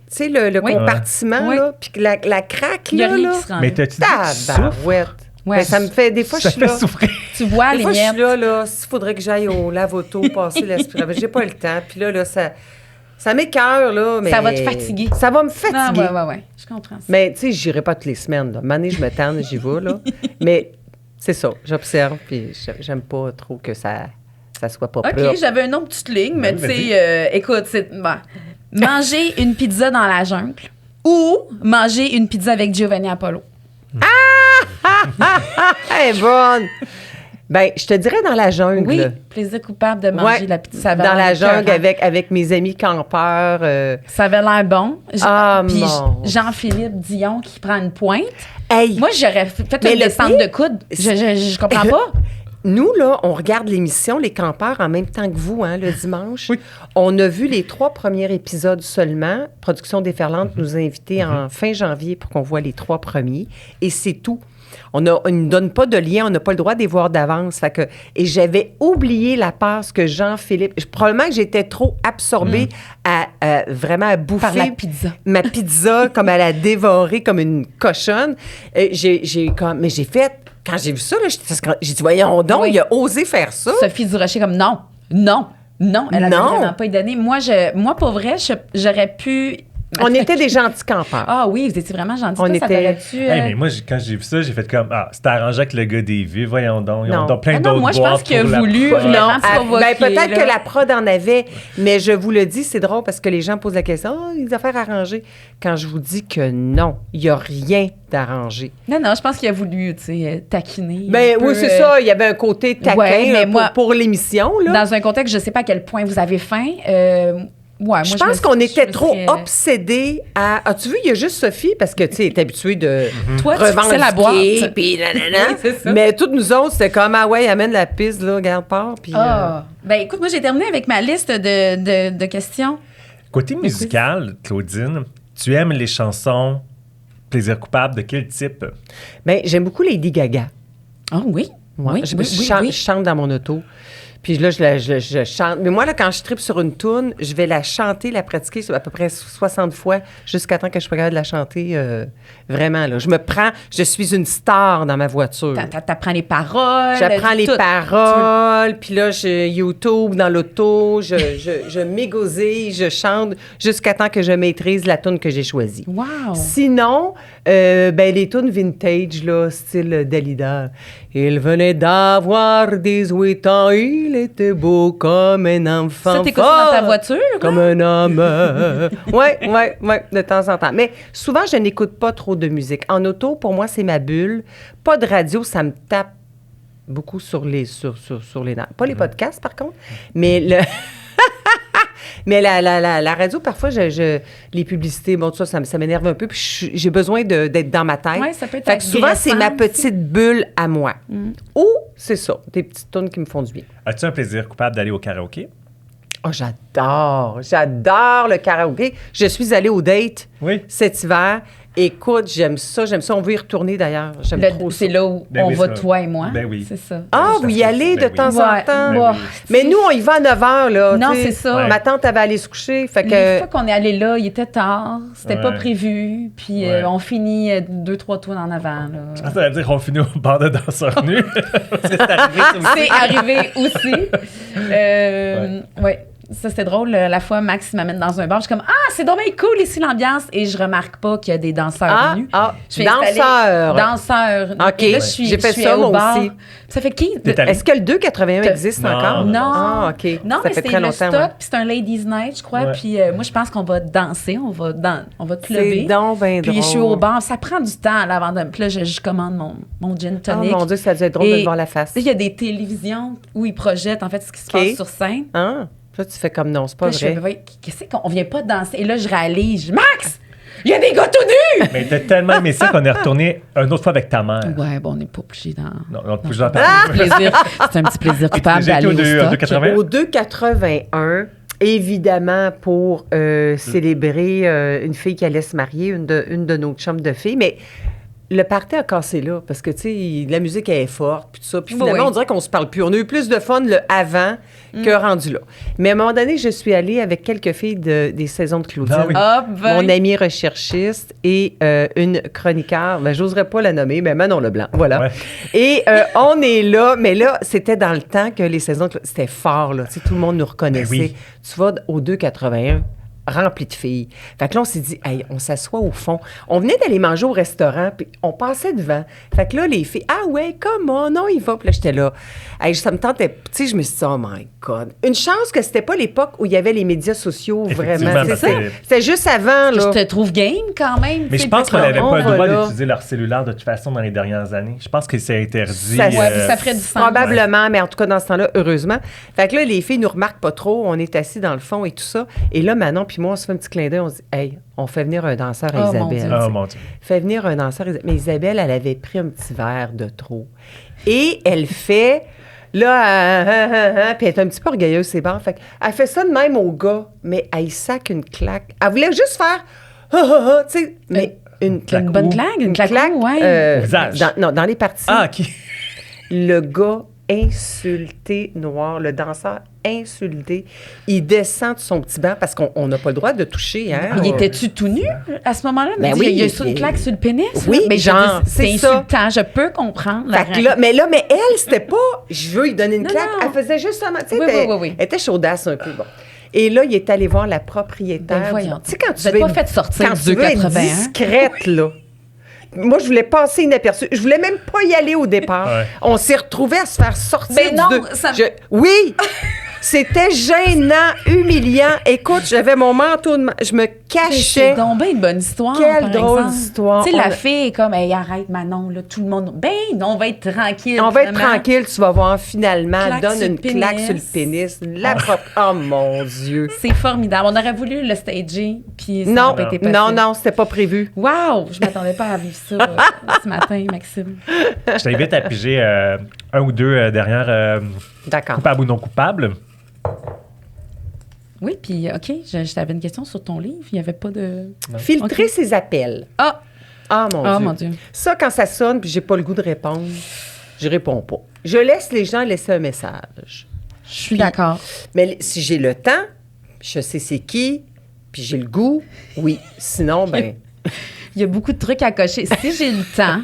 sais, le Oui. compartiment, Ouais. là, puis que la craque, Il y a là, rien là. qui se rend. Mais t'as-tu dit que tu souffres? Tabarouette. Ouais. Ben, ça me fait... Des fois, Ça je suis fait là... souffrir. Tu vois Des les fois, je miettes. suis là, s'il faudrait que j'aille au lave-auto, passer l'aspirateur. J'ai pas le temps. Puis là, ça... Ça m'écoeure, là, mais... Ça va te fatiguer. Ça va me Non, fatiguer. ouais. Je comprends ça. Mais, tu sais, j'irai pas toutes les semaines, là. Mané, je me tente, j'y vais, là. Mais c'est ça, j'observe, puis j'aime pas trop que ça soit pas propre. OK, j'avais une autre petite ligne, mais tu vas-y. sais, écoute, c'est... bon. Manger une pizza dans la jungle ou manger une pizza avec Giovanni Apollo. Elle est bonne! Ben, je te dirais dans la jungle. Oui, plaisir coupable de manger Ouais, la pizza. Ça avait dans la l'air jungle écœurant. avec mes amis campeurs. Ça avait l'air bon. Puis mon Jean-Philippe Dion qui prend une pointe. Hey! Moi, j'aurais fait Mais une le descente pire, de coude. Je comprends pas. Nous, là, on regarde l'émission Les Campeurs en même temps que vous, hein, le dimanche. Oui. On a vu les 3 premiers épisodes seulement. Production Déferlante nous a invités en fin janvier pour qu'on voit les 3 premiers. Et c'est tout. On ne nous donne pas de lien, on n'a pas le droit de les voir d'avance. Et j'avais oublié la passe que Jean-Philippe... Probablement que j'étais trop absorbée à vraiment à bouffer... Par la pizza. Ma pizza, comme à la dévorer comme une cochonne. Mais j'ai fait... Quand j'ai vu ça, là, j'ai dit, voyons donc, Oui. il a osé faire ça. Sophie Durocher comme non, elle avait Non. vraiment pas y donné. Moi, pour vrai, j'aurais pu... On était des gentils campeurs. Ah oui, vous étiez vraiment gentils. On Toi, ça était- t'aurait-tu... Hey, mais moi, quand j'ai vu ça, j'ai fait comme, c'était arrangé avec le gars des vues, voyons donc. Ils Non. ont donc plein Ah non, d'autres moi, je boîtes pense qu'il a pour la voulu prod. vraiment Non, provoquer, peut-être là. que la prod en avait, mais je vous le dis, c'est drôle parce que les gens posent la question, les affaires arrangées. Quand je vous dis que non, il n'y a rien d'arrangé. Non, je pense qu'il a voulu, tu sais, taquiner. Ben un peu, oui, c'est ça, il y avait un côté taquin ouais, mais moi- pour l'émission, là. Dans un contexte, je sais pas à quel point vous avez faim. Moi, Je me pense qu'on je était me trop serais- obsédés à... As-tu vu, il y a juste Sophie, parce que, tu sais, elle est habituée de Toi, tu fixais la revendiquer, boîte. puis nanana. Oui, c'est ça. Mais toutes nous autres, c'était comme, ah ouais, amène la piste, là, garde part, puis... Ah. Ben écoute, moi, j'ai terminé avec ma liste de questions. Côté musical, Claudine, tu aimes les chansons plaisir coupable de quel type? Ben, j'aime beaucoup Lady Gaga. Ah oui? Moi, Oui, je, oui, je oui, chante, oui. je chante dans mon auto. Puis là, je chante. Mais moi, là, quand je tripe sur une toune, je vais la chanter, la pratiquer à peu près 60 fois jusqu'à temps que je sois capable de la chanter vraiment. Là. Je suis une star dans ma voiture. T'apprends les paroles. J'apprends les tout. paroles, puis là, je YouTube dans l'auto, je m'égosille, je chante jusqu'à temps que je maîtrise la toune que j'ai choisie. Wow! Sinon, ben, les tunes vintage, là, style Dalida. Il venait d'avoir 18 ans, il était beau comme un enfant. Ça, t'écoutes ça dans ta fort, voiture? Comme un homme. ouais, de temps en temps. Mais souvent, je n'écoute pas trop de musique. En auto, pour moi, c'est ma bulle. Pas de radio, ça me tape beaucoup sur les nerfs. Pas les podcasts, par contre, mais le... Mais la radio, parfois, les publicités, bon, tout ça m'énerve un peu. Puis j'ai besoin d'être dans ma tête. Ouais, ça peut être Fait que souvent, c'est ma agressant petite bulle à moi. Ou, c'est ça, des petites tunes qui me font du bien. As-tu un plaisir coupable d'aller au karaoké? Oh, j'adore le karaoké. Je suis allée au date Oui. cet hiver. Écoute, j'aime ça. On veut y retourner, d'ailleurs. J'aime trop ça. C'est là où Ben on oui, va, ça. toi et moi. Ben oui. C'est ça. Ah, Ça vous y fait- allez ben de temps oui. en Ouais. temps? Ben oui. Mais nous, on y va à 9 h, là. Non, tu sais. c'est ça. Ouais. Ma tante avait allé se coucher. Fait Les que... fois qu'on est allé là, il était tard, c'était pas Ouais. prévu, puis Ouais. on finit 2-3 tours en avant. Là. Ça veut dire qu'on finit au bar de danseurs nus. Parce que c'est arrivé, ça aussi. C'est arrivé aussi. Ouais. Ça, c'était drôle. La fois, Max m'amène dans un bar. Je suis comme, c'est dommage cool ici, l'ambiance. Et je remarque pas qu'il y a des danseurs nus. Je suis installée- Danseurs. OK. Et là, je suis J'ai fait je suis ça, au moi bar. aussi. Ça fait qui? T'es allée? Est-ce que le 2,81 existe Non. encore? Non. Ah, OK. Non, ça mais fait c'était très le longtemps. stock, ouais. puis c'est un ladies night, je crois. Ouais. Puis moi, je pense qu'on va danser, on va clubber. C'est donc bien Puis drôle. je suis au bar. Ça prend du temps là, avant de... Puis là, je commande mon gin Oh tonic. mon Dieu, ça a dû être drôle de Et te voir la face. Il y a des télévisions où ils projettent, en fait, ce qui se OK. passe sur scène. Hein? Là, tu fais comme non, c'est pas Puis là, je vrai. fais, qu'est-ce qu'on vient pas danser? Et là, je réalise, Max, il y a des gars tout nus! Mais t'as tellement aimé ça qu'on est retourné une autre fois avec ta mère. Ouais, bon, on n'est pas obligé dans... Non, on peut en C'est un petit plaisir coupable J'ai été d'aller au au stock. 2,80. Au 2,81, évidemment, pour célébrer une fille qui allait se marier, une de nos chums de filles. Mais le party a cassé là, parce que, tu sais, la musique elle est forte, puis tout ça. Puis finalement, Oui. on dirait qu'on se parle plus. On a eu plus de fun le avant que rendu là. Mais à un moment donné, je suis allée avec quelques filles des saisons de Claudine. Ah oui. Ah, ben, Mon amie recherchiste et une chroniqueur, ben, j'oserais pas la nommer, mais Manon Leblanc, voilà. Ouais. Et on est là, mais là, c'était dans le temps que les saisons, c'était fort, là. Tu sais, tout le monde nous reconnaissait. Ben oui. Tu vas au 2,81, rempli de filles. Fait que là, on s'est dit, hey, on s'assoit au fond. On venait d'aller manger au restaurant, puis on passait devant. Fait que là, les filles, ah ouais, comment? Non, il va. Puis là, j'étais là. Hey, ça me tentait. Tu sais, je me suis dit, oh my God. Une chance que c'était pas l'époque où il y avait les médias sociaux, vraiment. Effectivement, C'est parce ça. que- C'était juste avant, là. Je te trouve game quand même. Mais tu sais, je pense qu'on parce n'avait on pas le va droit là. d'utiliser leur cellulaire de toute façon dans les dernières années. Je pense que c'est interdit. Ça- Ouais, puis ça ferait du sens. Probablement, mais en tout cas, dans ce temps-là, heureusement. Fait que là, les filles nous remarquent pas trop. On est assis dans le fond et tout ça. Et là, Manon puis moi, on se fait un petit clin d'œil. On se dit, hey, on fait venir un danseur à Oh, mon Isabelle. Dieu. Oh mon Dieu. Fait venir un danseur. Mais Isabelle, elle avait pris un petit verre de trop. Et elle fait... Là, puis elle est un petit peu orgueilleuse, c'est bon. Fait elle fait ça de même au gars, mais elle sac une claque. Elle voulait juste faire... tu sais, mais une claque. Une bonne claque, une claque, ouais. Au visage. Dans les parties. Ah, OK. Le gars insulté, noir, le danseur insulté, il descend de son petit banc parce qu'on n'a pas le droit de toucher. Hein? Il était-tu tout nu à ce moment-là? Ben Il oui, y a il- une claque sur le pénis? Oui, là? Ben, je genre, dis, c'est c'est ça. insultant. Je peux comprendre. Fait que là, mais elle, c'était pas je veux lui donner une Non, claque. non. Elle faisait juste seulement. Tu sais, Oui, elle, oui. elle était chaudasse un peu. Bon. Et là, il est allé voir la propriétaire. Ben, voyons. Tu sais, quand tu Vous êtes veux pas être- fait sortir quand du tu veux être 2,81. discrète, là. Moi, je voulais passer inaperçue. Je voulais même pas y aller au départ. Ouais. On s'est retrouvés à se faire sortir. Ben non, du deux. ça- Oui! C'était gênant, humiliant. Écoute, j'avais mon manteau de... Je me cachais. C'est donc bien une bonne histoire. Quelle par drôle exemple. d'histoire. Tu sais, On la a- fille est comme, hey, arrête, Manon, là, tout le monde. Ben, non, on va être tranquille. On va être vraiment. tranquille, tu vas voir finalement. Claque Donne sur une le pénis. claque sur le pénis. La propre. Oh mon Dieu. C'est formidable. On aurait voulu le stager, puis ça Non, n'aurait pas été possible. non, c'était pas prévu. Wow! Je m'attendais pas à vivre ça ce matin, Maxime. Je t'invite à piger un ou deux dernières D'accord. coupables ou non coupables. Oui, puis OK, je t'avais une question sur ton livre. Il n'y avait pas de... Filtrer Ok. ses appels. Ah! Ah mon Ah, Dieu. mon Dieu. Ça, quand ça sonne puis j'ai pas le goût de répondre, je réponds pas. Je laisse les gens laisser un message. Je suis d'accord. Mais si j'ai le temps, je sais c'est qui, puis j'ai le goût, oui. Sinon, ben... Il y a beaucoup de trucs à cocher. Si j'ai le temps,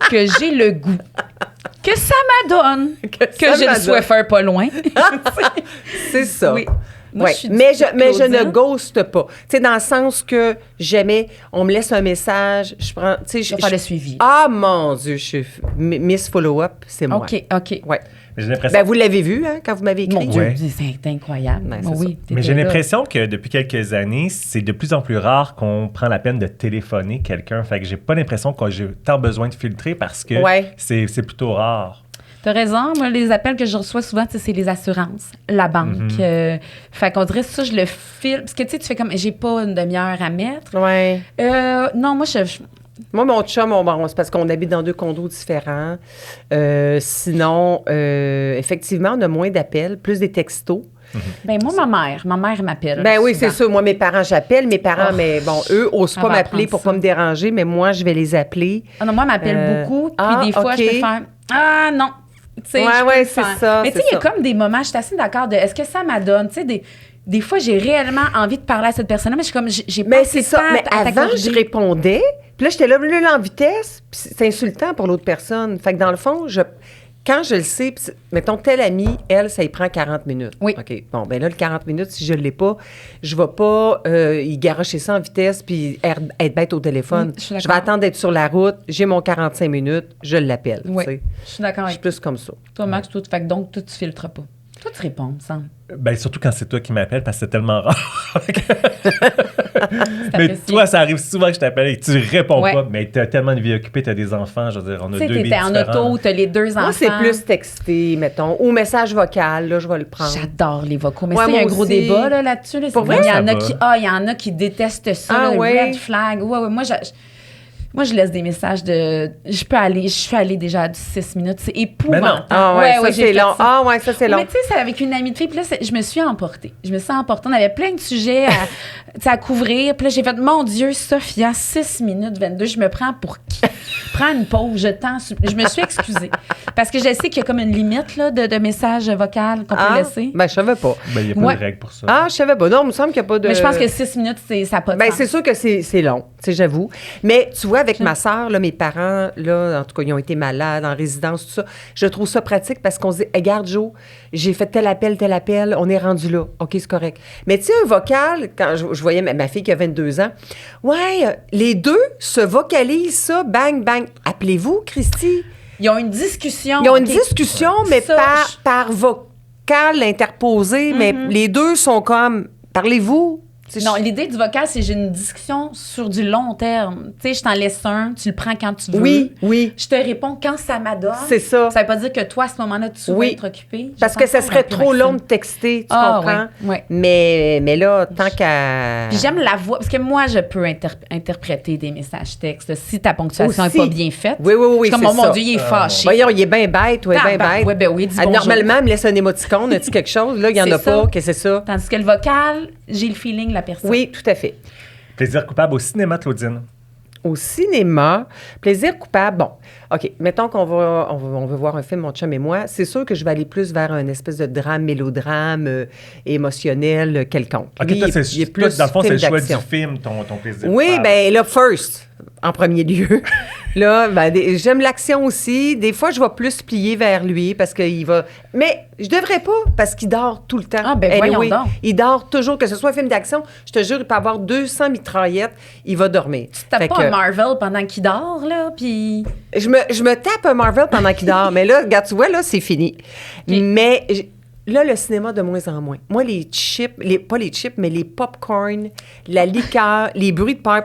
que j'ai le goût, que ça m'adonne, que ça j'ai le m'adonne. Swiffer pas loin. C'est ça. Oui. Moi, Ouais. je suis Mais je ne Claudine. ghoste pas. Tu sais, dans le sens que jamais on me laisse un message, je prends... Tu sais, Je vais faire le suivi. Ah, mon Dieu, je suis... Miss Follow-up, c'est moi. OK. Ouais. Mais j'ai l'impression Ben, vous l'avez vu, hein, quand vous m'avez écrit. Mon Dieu, Ouais. c'est incroyable. Ben, c'est Oui, Mais t'étais j'ai là. l'impression que depuis quelques années, c'est de plus en plus rare qu'on prend la peine de téléphoner quelqu'un. Fait que j'ai pas l'impression que j'ai tant besoin de filtrer parce que Ouais. c'est plutôt rare. T'as raison. Moi, les appels que je reçois souvent, tu sais, c'est les assurances, la banque. Fait qu'on dirait ça, je le file. Parce que tu sais, tu fais comme, j'ai pas une demi-heure à mettre. Ouais. Non, moi, Moi, mon chum, bon, c'est parce qu'on habite dans 2 condos différents. Sinon, effectivement, on a moins d'appels, plus des textos. ben moi, ma mère m'appelle. Ben oui, souvent. c'est ça. Moi, mes parents, j'appelle. Mes parents, Oh, mais bon, eux, osent ça pas va m'appeler apprendre pour ça. pas me déranger, mais moi, je vais les appeler. Ah non, moi, elle m'appelle beaucoup. Puis des fois, OK. je peux faire, ah non. Tu sais, Ouais, je peux ouais, le c'est faire. ça, Mais tu sais, c'est il y a ça. comme des moments, je suis assez d'accord de, est-ce que ça m'adonne? Tu sais, des fois, j'ai réellement envie de parler à cette personne-là, mais je suis comme, j'ai pas Mais assez c'est de ça. temps Mais à avant, t'accorder. je répondais. Puis là, j'étais là en vitesse. Puis c'est insultant pour l'autre personne. Fait que dans le fond, quand je le sais, puis mettons, telle amie, elle, ça y prend 40 minutes. Oui. OK. Bon, ben là, le 40 minutes, si je ne l'ai pas, je ne vais pas y garocher ça en vitesse puis être bête au téléphone. Je suis d'accord. Je vais attendre d'être sur la route. J'ai mon 45 minutes. Je l'appelle. Oui, tu sais. je suis d'accord Je suis avec plus comme ça. toi, Max. Toi, fait que donc, toi, tu filtres pas. Toi, tu réponds, Sam. Ben, surtout quand c'est toi qui m'appelles parce que c'est tellement rare. C'est Mais apprécié. toi, ça arrive souvent que je t'appelle et tu réponds Ouais. pas. Mais t'as tellement de vie occupée, t'as des enfants. Je veux dire, on a Tu sais, 2 vies t'étais en différentes. auto, t'as les 2 enfants. Moi, c'est plus texté, mettons, ou message vocal. Là, je vais le prendre. J'adore les vocaux. Mais Ouais, ça, il y a un moi gros aussi. débat là-dessus. Là, Pour C'est- vrai? il y en Ça a va. il y en a qui détestent ça, Ah le ouais? red flag. Ouais, moi, je laisse des messages de... Je suis allée déjà à 6 minutes. C'est épouvantable. Ah ouais, ça, j'ai c'est fait long. ça. Ah ouais, ça, c'est long. Mais tu sais, c'est avec une amie de fille. Puis là, je me suis emportée. Je me suis emportée. On avait plein de sujets tu sais, à couvrir. Puis là, j'ai fait, mon Dieu, Sophia, 6 minutes 22, je me prends pour qui? Prends une pause, je me suis excusée. Parce que je sais qu'il y a comme une limite là, de messages vocaux qu'on peut laisser. Ben, je savais pas. Ben, il n'y a pas Ouais. de règle pour ça. Ah, je savais pas. Non, il me semble qu'il n'y a pas de... Mais je pense que 6 minutes, ça n'a pas de Ben, sens. c'est sûr que c'est long, tu sais, j'avoue. Mais tu vois, avec ma sœur, là, mes parents, là, en tout cas, ils ont été malades, en résidence, tout ça. Je trouve ça pratique parce qu'on se dit, regarde, Joe, j'ai fait tel appel, on est rendu là. OK, c'est correct. Mais tu sais, un vocal, quand je voyais ma fille qui a 22 ans, ouais, les deux se vocalisent ça, bang, bang. Appelez-vous, Christy. Ils ont une discussion. Ils ont une OK. discussion, mais Ça, par vocal interposé, mais les deux sont comme, parlez-vous. Non, l'idée du vocal, c'est j'ai une discussion sur du long terme. Tu sais, je t'en laisse un, tu le prends quand tu veux. Oui, oui. Je te réponds quand ça m'adonne. C'est ça. Ça veut pas dire que toi, à ce moment-là, tu vas Oui. être occupé. Parce que ça serait trop long de texter, tu comprends? Ouais. Mais là, tant qu'à... Puis j'aime la voix, parce que moi, je peux interpréter des messages textes. Si ta ponctuation n'est Aussi. pas bien faite, Oui, oui, oui, je suis comme, c'est oh mon ça. Dieu, il est fâché. Voyons, il est bien bête, ouais, bien bête. Ouais, ben oui, dis bonjour. Normalement, il me laisse un émoticône, as-tu quelque chose? Là, il n'y en C'est a ça. pas, qu'est-ce que c'est ça? Tandis que le vocal, j'ai le feeling de la personne. Oui, tout à fait. Plaisir coupable au cinéma, Claudine. Au cinéma, plaisir coupable, bon, OK, mettons on veut voir un film, mon chum et moi, c'est sûr que je vais aller plus vers un espèce de drame, mélodrame, émotionnel, quelconque. OK, Lui, toi, il est toi, dans le fond, c'est film le choix du d'action. film, ton plaisir Oui, coupable. bien là, first, en premier lieu. Là, ben, j'aime l'action aussi. Des fois, je vais plus plier vers lui parce qu'il va... Mais je devrais pas parce qu'il dort tout le temps. Ah, ben voyons donc. Il dort toujours, que ce soit un film d'action. Je te jure, il peut avoir 200 mitraillettes, il va dormir. T'as Fait pas que un Marvel pendant qu'il dort, là, puis... je me tape un Marvel pendant qu'il dort. Mais là, regarde, tu vois, là, c'est fini. Mais... Là, le cinéma, de moins en moins. Moi, les chips, pas les chips, mais les pop-corn, la liqueur, les bruits de paille,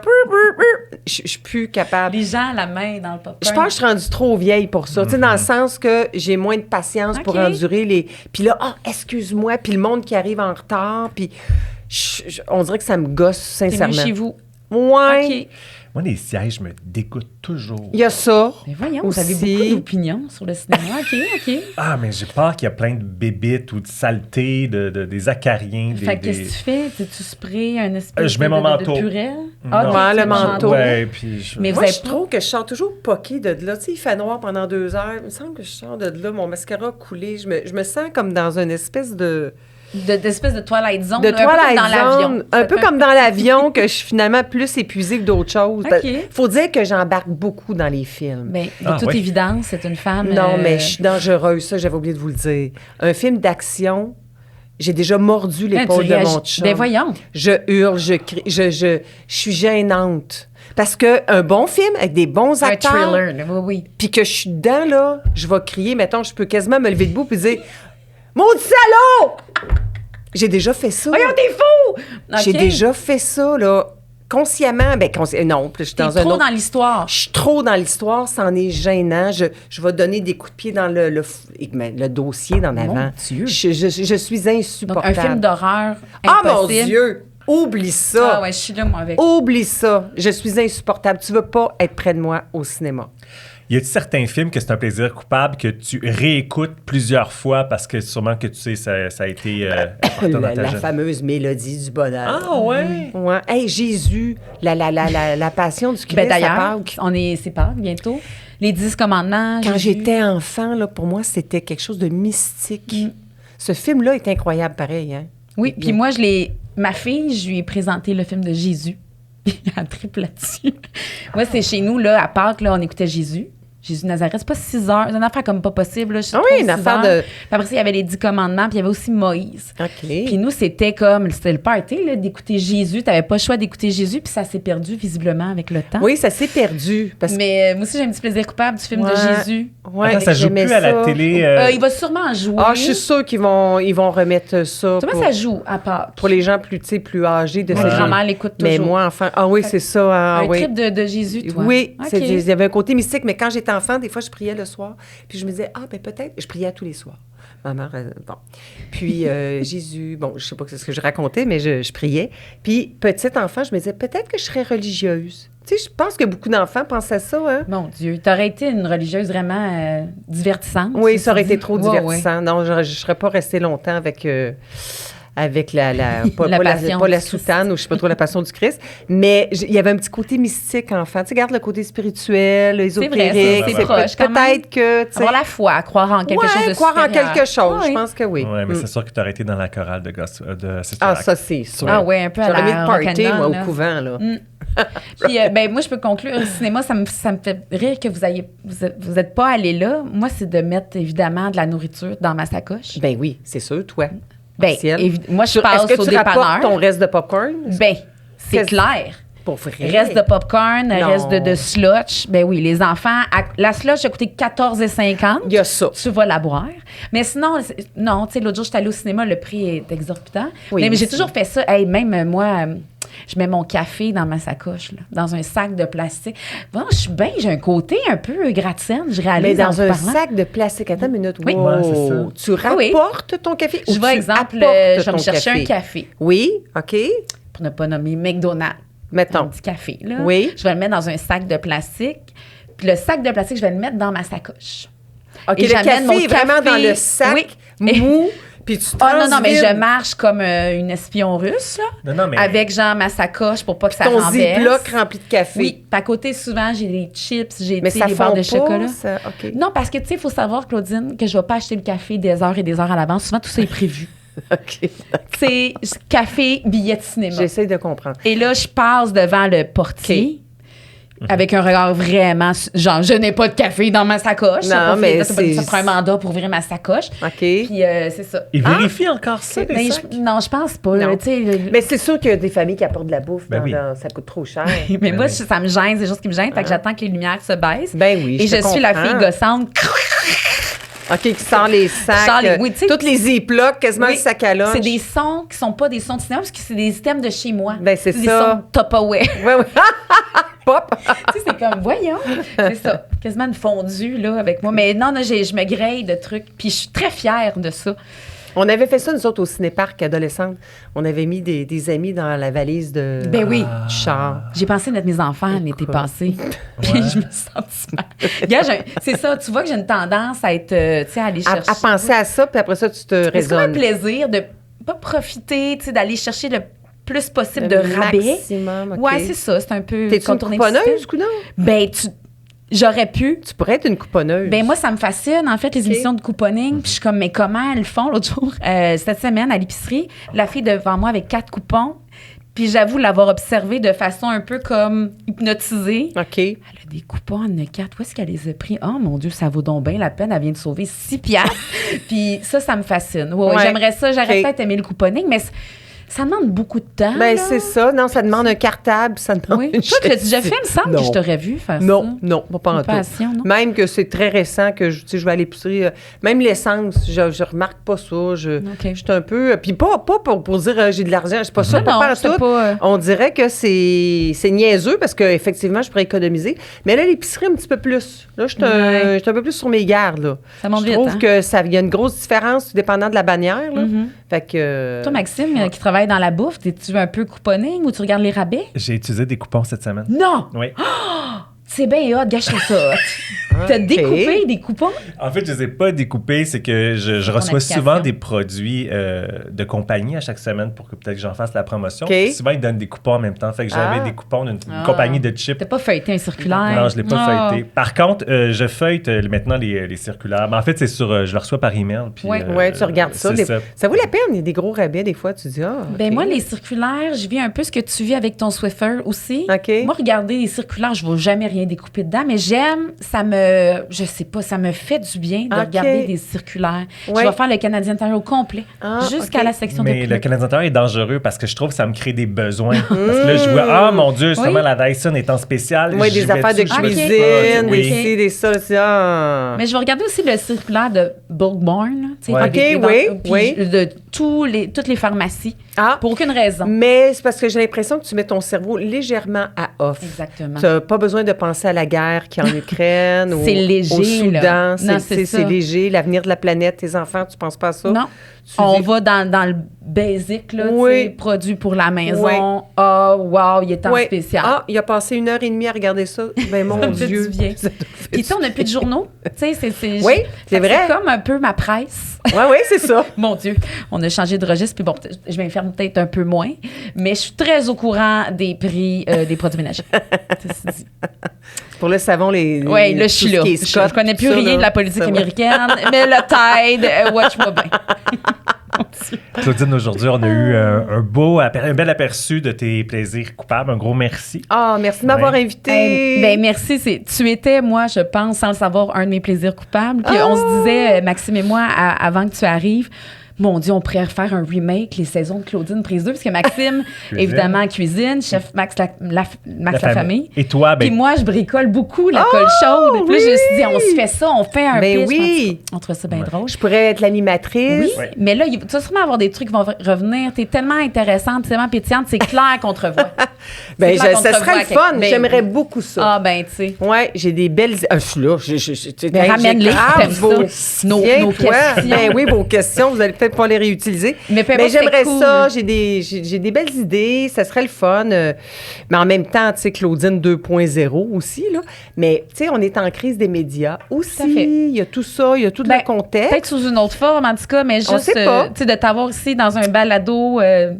je suis plus capable. Les gens à la main dans le popcorn. Je pense que je suis rendue trop vieille pour ça. Tu sais, dans le sens que j'ai moins de patience pour OK. endurer les... Puis là, excuse-moi, puis le monde qui arrive en retard, puis on dirait que ça me gosse, C'est sincèrement. mieux chez vous. Ouais, OK. Moi, les sièges me dégoûtent toujours. il y a ça. Mais voyons, vous Aussi. avez beaucoup d'opinions sur le cinéma. OK. Ah, mais j'ai peur qu'il y a plein de bébites ou de saletés, des acariens. Fait que qu'est-ce que tu fais? Tu sprays un espèce Je mets mon manteau. de purée? Non. Ouais, le tu mets manteau. Ouais, puis Mais Moi, vous avez je trouve que je sors toujours poquée de là. Tu sais, il fait noir pendant 2 heures. Il me semble que je sors de là, mon mascara a coulé. Je me sens comme dans une espèce de... d'espèce de Twilight Zone. De un peu comme Twilight dans l'avion. Zone, un peu comme dans l'avion, que je suis finalement plus épuisée que d'autres choses. OK. Faut dire que j'embarque beaucoup dans les films. Mais de Ah, toute ouais. évidence, c'est une femme... Non, mais je suis dangereuse, ça, j'avais oublié de vous le dire. Un film d'action, j'ai déjà mordu l'épaule de mon chum. Ben voyons. Je hurle, je crie, je suis gênante. Parce que un bon film avec des bons Un acteurs, thriller, là, oui. puis que je suis dedans, là, je vais crier, mettons, je peux quasiment me lever debout puis dire « Maudit salaud! » J'ai déjà fait ça. Voyons, t'es fou! J'ai OK. déjà fait ça, là, consciemment. Non, puis je suis T'es dans trop un autre... dans l'histoire. Je suis trop dans l'histoire, c'en est gênant. Je vais donner des coups de pied dans le dossier d'en avant. Dieu. Je suis Donc, insupportable. un film d'horreur Ah, mon impossible. Dieu! Oublie ça! Ah ouais, je suis là, moi, avec. Oublie ça! Je suis insupportable. Tu veux pas être près de moi au cinéma. y a-t-il certains films que c'est un plaisir coupable que tu réécoutes plusieurs fois parce que sûrement que tu sais ça a été important dans ta La jeune- fameuse mélodie du bonheur. Ah ouais? Ouais. Hey, Jésus, la passion du Christ Ben, à d'ailleurs, Pâques. c'est Pâques bientôt. Les 10 commandements. Quand Jésus. j'étais enfant, là, pour moi, c'était quelque chose de mystique. Ce film-là est incroyable, pareil. Hein? Oui, puis moi, ma fille, je lui ai présenté le film de Jésus. Elle triple là-dessus. Moi, c'est chez nous, là, à Pâques, là, on écoutait Jésus. Jésus de Nazareth, c'est pas 6 heures. C'est une affaire comme pas possible. Là. Je Ah trouve oui, une 6 affaire heures. de- Puis après ça, il y avait les 10 commandements, puis il y avait aussi Moïse. OK. Puis nous, c'était le party, là, d'écouter Jésus. T'avais pas le choix d'écouter Jésus, puis ça s'est perdu visiblement avec le temps. Oui, ça s'est perdu. Parce que Mais moi aussi, j'ai un petit plaisir coupable du film de Ouais. Jésus. ouais, Attends, ça joue j'aimais plus à la ça. télé. Il va sûrement en jouer. Ah, je suis sûre qu'ils vont remettre ça Comment ça joue à Pâques? pour les gens plus, tu sais, plus âgés de Mon cette grand-mère l'écoute toujours. Mais moi, enfant... Ah oui, c'est ça. Ah, un oui. trip de Jésus, toi? Oui, OK. il y avait un côté mystique, mais quand j'étais enfant, des fois, je priais le soir, puis je me disais, ben peut-être, je priais tous les soirs. Ma mère, bon. Puis Jésus, bon, je sais pas ce que je racontais, mais je priais. Puis, petit enfant, je me disais, peut-être que je serais religieuse. Tu sais, je pense que beaucoup d'enfants pensent à ça, hein? Mon Dieu, t'aurais été une religieuse vraiment divertissante. Oui, ceci ça aurait dit. été trop Ouais, divertissant. Non, je ne serais pas restée longtemps avec pas La la passion pas la du Christ. soutane, ou je sais pas trop, la passion du Christ. Mais il y avait un petit côté mystique, enfant. Tu sais, regarde le côté spirituel, ésotérique. c'est ouais, proche quand même. Peut-être que, tu sais... Avoir la foi, croire en quelque chose de croire en supérieur. quelque chose, Ouais. je pense que oui. Ouais, mais c'est sûr que tu aurais été dans la chorale de Sister Ah, Act. ça, c'est sûr. Ah ouais, un peu à J'aurais mis la le party, moi, rock'n'roll, là. au couvent, là. Puis, ben, moi, je peux conclure. Au cinéma, ça me fait rire que vous êtes pas allé là. Moi, c'est de mettre, évidemment, de la nourriture dans ma sacoche. Ben oui, c'est sûr, toi. Ben, Partiel. moi, je passe Est-ce que au tu rapportes dépanneur. ton reste de popcorn? Ben, c'est Qu'est-ce- clair. Pour vrai? Reste de popcorn, Non. reste de slotch. Ben oui, les enfants. La slotch a coûté 14,50. Il y a ça. Tu vas la boire. Mais sinon, non, tu sais, l'autre jour, j'étais allée au cinéma, le prix est exorbitant. Oui, mais j'ai aussi. toujours fait ça. Hey, même moi, je mets mon café dans ma sacoche, là, dans un sac de plastique. Bon, je suis bien, j'ai un côté un peu gratte-scène, je Mais réalise en dans vous un parlant. sac de plastique. Attends une minute. Oui. Wow. Ouais, c'est ça. Tu Oui. rapportes ton café ou Je vais, tu exemple, apportes je vais me ton chercher un café, Oui, OK. pour ne pas nommer McDonald's. Un Mettons. petit café, là. Oui. Je vais le mettre dans un sac de plastique. Puis le sac de plastique, je vais le mettre dans ma sacoche. OK, Et le j'amène café mon est vraiment café. dans le sac Oui. mou, puis tu Oh non, mais je transvides marche comme une espion russe, là. Non, mais... Avec, genre, ma sacoche pour pas que ça ton renverse. ziploc rempli de café. Oui. Puis à côté, souvent, j'ai des chips, j'ai Mais tu sais, ça des fond barres pas, de chocolat. ça? OK. Non, parce que, tu sais, il faut savoir, Claudine, que je vais pas acheter le café des heures et des heures à l'avance. Souvent, tout ça est prévu. OK. C'est café, billet de cinéma. J'essaie de comprendre. Et là, je passe devant le portier. Avec un regard vraiment... Genre, je n'ai pas de café dans ma sacoche. Non, Ça, mais ça c'est- prend un mandat pour ouvrir ma sacoche. OK. Puis c'est ça. Il vérifie encore ça, des Mais sacs? non, je pense pas. Non. Tu sais, Mais c'est sûr qu'il y a des familles qui apportent de la bouffe. Ben oui. Ça coûte trop cher. mais moi, oui. ça me gêne. C'est des choses qui me gênent. Fait que j'attends que les lumières se baissent. Ben oui, Et je te suis la comprends. fille gossante. OK, qui sort les sacs. Sort les- oui, tu sais- toutes les ziplocs, quasiment Oui, le sac à lunch. C'est des sons qui sont pas des sons de cinéma parce que c'est des items de chez moi. Ben, c'est des ça. sons Tupperware. Oui, oui. Pop! Tu sais, c'est comme, voyons. C'est ça. Quasiment une fondue, là, avec moi. Mais non, je me grille de trucs. Puis je suis très fière de ça. On avait fait ça, nous autres, au cinéparc adolescente. On avait mis des amis dans la valise Ben oui. du char. J'ai pensé mettre mes enfants l'été passé. Puis je me sens mal. Regarde, c'est ça. Tu vois que j'ai une tendance à être, tu sais, à aller chercher. À penser à ça, puis après ça, tu te Mais c'est comme un raisonnes. plaisir de pas profiter, tu sais, d'aller chercher le plus possible Le de rabais. maximum, OK. Ouais, c'est ça. C'est un peu. T'es-tu une contourner le couponneuse, système. coudonc? Ben, j'aurais pu. Tu pourrais être une couponneuse. Ben moi, ça me fascine, en fait, les émissions de couponing. Puis je suis comme, mais comment elles font l'autre jour? Cette semaine, à l'épicerie, la fille devant moi avec 4 coupons. Puis j'avoue l'avoir observée de façon un peu comme hypnotisée. OK. Elle a des coupons en 4. Où est-ce qu'elle les a pris? Oh mon Dieu, ça vaut donc bien la peine. Elle vient de sauver 6 piastres. Puis ça me fascine. Ouais, Ouais. j'aimerais ça. J'aurais OK. peut-être aimé le couponing, mais ça demande beaucoup de temps. Ben, là. c'est ça. Non, ça demande un cartable, ça demande Oui. une Toi, tu l'as déjà chaise. fait, il me semble Non. que je t'aurais vu faire ça. Non, non, pas en Une tout. passion, non? Même que c'est très récent que tu sais, je vais à l'épicerie. Même l'essence, je remarque pas ça. Je suis un peu. Puis pas pour dire j'ai de l'argent, c'est pas ça, Non, pas non, par c'est tout. pas, On dirait que c'est niaiseux parce qu'effectivement, je pourrais économiser. Mais là, l'épicerie, un petit peu plus. Là, je suis Ouais. un peu plus sur mes gardes. Là. Ça monte je vite, trouve hein? que il y a une grosse différence dépendant de la bannière. Là. Mhm. Fait que. Toi, Maxime, qui travaille dans la bouffe, es-tu un peu couponing ou tu regardes les rabais? J'ai utilisé des coupons cette semaine. Non! Oui. C'est bien hot, gâche ça hot. T'as OK. découpé des coupons? En fait, je les ai pas découpés, c'est que je reçois application. souvent des produits de compagnie à chaque semaine pour que peut-être que j'en fasse la promotion. OK. Puis souvent, ils donnent des coupons en même temps. Fait que j'avais Ah. des coupons d'une Ah. compagnie de chips. T'as pas feuilleté un circulaire? Non, je l'ai pas Ah. feuilleté. Par contre, je feuillete maintenant les circulaires. Mais en fait, c'est sur, je le reçois par email. Puis, Ouais. Ouais, tu regardes ça. c'est ça. Ça vaut la peine. Il y a des gros rabais des fois. Tu dis, ah. Ben OK. moi, les circulaires, je vis un peu ce que tu vis avec ton Swiffer aussi. OK. Moi, regarder les circulaires, je ne vais jamais rien découper dedans, mais j'aime, je sais pas, ça me fait du bien de OK. regarder des circulaires. Ouais. Je vais faire le Canadien Tire au complet, Ah, jusqu'à OK. la section de Mais le pilotes. Canadien Tire est dangereux parce que je trouve que ça me crée des besoins. Parce que là, je vois, ah mon Dieu, justement, Oui. la Dyson est en spécial. Oui, J'y des affaires de vais-tu, je me cuisine, dis, ah, des oui. ci, des ça. Ah. Mais je vais regarder aussi le circulaire de Bulkborn, là, tu sais, Ouais. avec OK, les oui, puis oui. de toutes les pharmacies, Ah. pour aucune raison. Mais c'est parce que j'ai l'impression que tu mets ton cerveau légèrement à off. Exactement. Tu n'as pas besoin de penser à la guerre qui est en Ukraine ou C'est léger, au Soudan. là. Non, C'est c'est ça. léger. L'avenir de la planète, tes enfants, tu ne penses pas à ça? Non. Tu On dis- va dans le basic, là, Oui. tu sais, produit pour la maison. Oui. Ah, wow, il est en Oui. spécial. Ah, il a passé 1h30 à regarder ça. Ben mon Ça me fait Dieu. du bien. Ça te fait Puis tu sais, on n'a plus de journaux. Tu sais, Oui, c'est fait que vrai. C'est comme un peu ma presse. Oui, oui, c'est ça. Mon Dieu, on a a changé de registre, puis bon, je m'informe peut-être un peu moins, mais je suis très au courant des prix des produits ménagers. Ceci dit. Pour le savon, Oui, là, je suis là. Je connais plus ça, rien là, de la politique ça va. américaine, mais le Tide, watch-moi bien. Claudine, aujourd'hui, on a eu un bel aperçu de tes plaisirs coupables. Un gros merci. Ah, merci de m'avoir Ouais. invité. Ben merci. Tu étais, moi, je pense, sans le savoir, un de mes plaisirs coupables. Puis on se disait, Maxime et moi, avant que tu arrives, mon Dieu, on pourrait refaire un remake, les saisons de Claudine prise 2, parce que Maxime, évidemment, cuisine, chef Max la famille. Et toi, Puis moi, je bricole beaucoup la colle chaude. Puis là, je me suis dit, on se fait ça, on fait un Ben pitch. oui. On trouve ça bien drôle. Je pourrais être l'animatrice. Oui, Ouais. mais là, tu vas sûrement avoir des trucs qui vont revenir. T'es tellement intéressante, t'es tellement pétillante, c'est clair qu'on te revoit. Ben, C'est clair qu'on ça te serait revoit le fun. Ben J'aimerais oui. beaucoup ça. Ah, ben, tu sais. Ouais, j'ai des belles. Ah, je suis là. Ben, ramène-les, t'aimes vos, ça. Nos Tiens, toi. questions. Ben oui, vos questions, vous allez peut-être pas les réutiliser. Mais peu importe, j'aimerais c'est cool. ça. J'ai des belles idées. Ça serait le fun. Mais en même temps, tu sais, Claudine 2.0 aussi, là. Mais, tu sais, on est en crise des médias aussi. Tout à fait. Il y a tout ça. Il y a tout Ben, le contexte. Peut-être sous une autre forme, en tout cas, mais On juste sait pas. tu sais, de t'avoir ici dans un balado,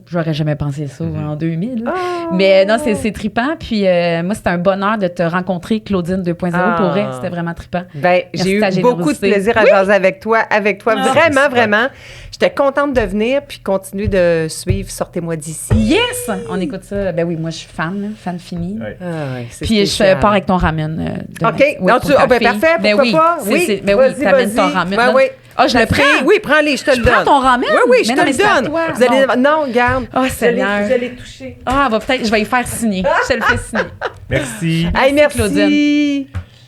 j'aurais jamais pensé ça en 2000. là. Ah. Mais non, c'est trippant. Puis moi, c'était un bonheur de te rencontrer, Claudine 2.0. Ah. Pour vrai, c'était vraiment trippant. Ben, Merci j'ai de ta eu beaucoup de générosité. plaisir à jaser avec toi. Ah, Vraiment, c'est vraiment. J'étais contente de venir puis continuer de suivre Sortez-moi d'ici. Yes! On écoute ça. Ben oui, moi, je suis fan, là, fan fini. Ouais. Ah, ouais, c'est Puis je spécial. pars avec ton ramen. demain. OK. Oui, Non, pour ta ben fille. parfait, Ben pourquoi oui, pas? ben oui, Vas-y, t'amènes ton vas-y. ramen. Ben Non. oui. Ah, je Ça le te fait- prends? Oui, prends-les, je te le donne. prends ton ramen? Oui, oui, je Mais te non, mais le c'est à donne. toi. Vous allez... Non, regarde. Ah, Seigneur. Vous allez toucher. Ah, je vais y faire signer. Je te le fais signer. Merci. Hey, merci. Claudine.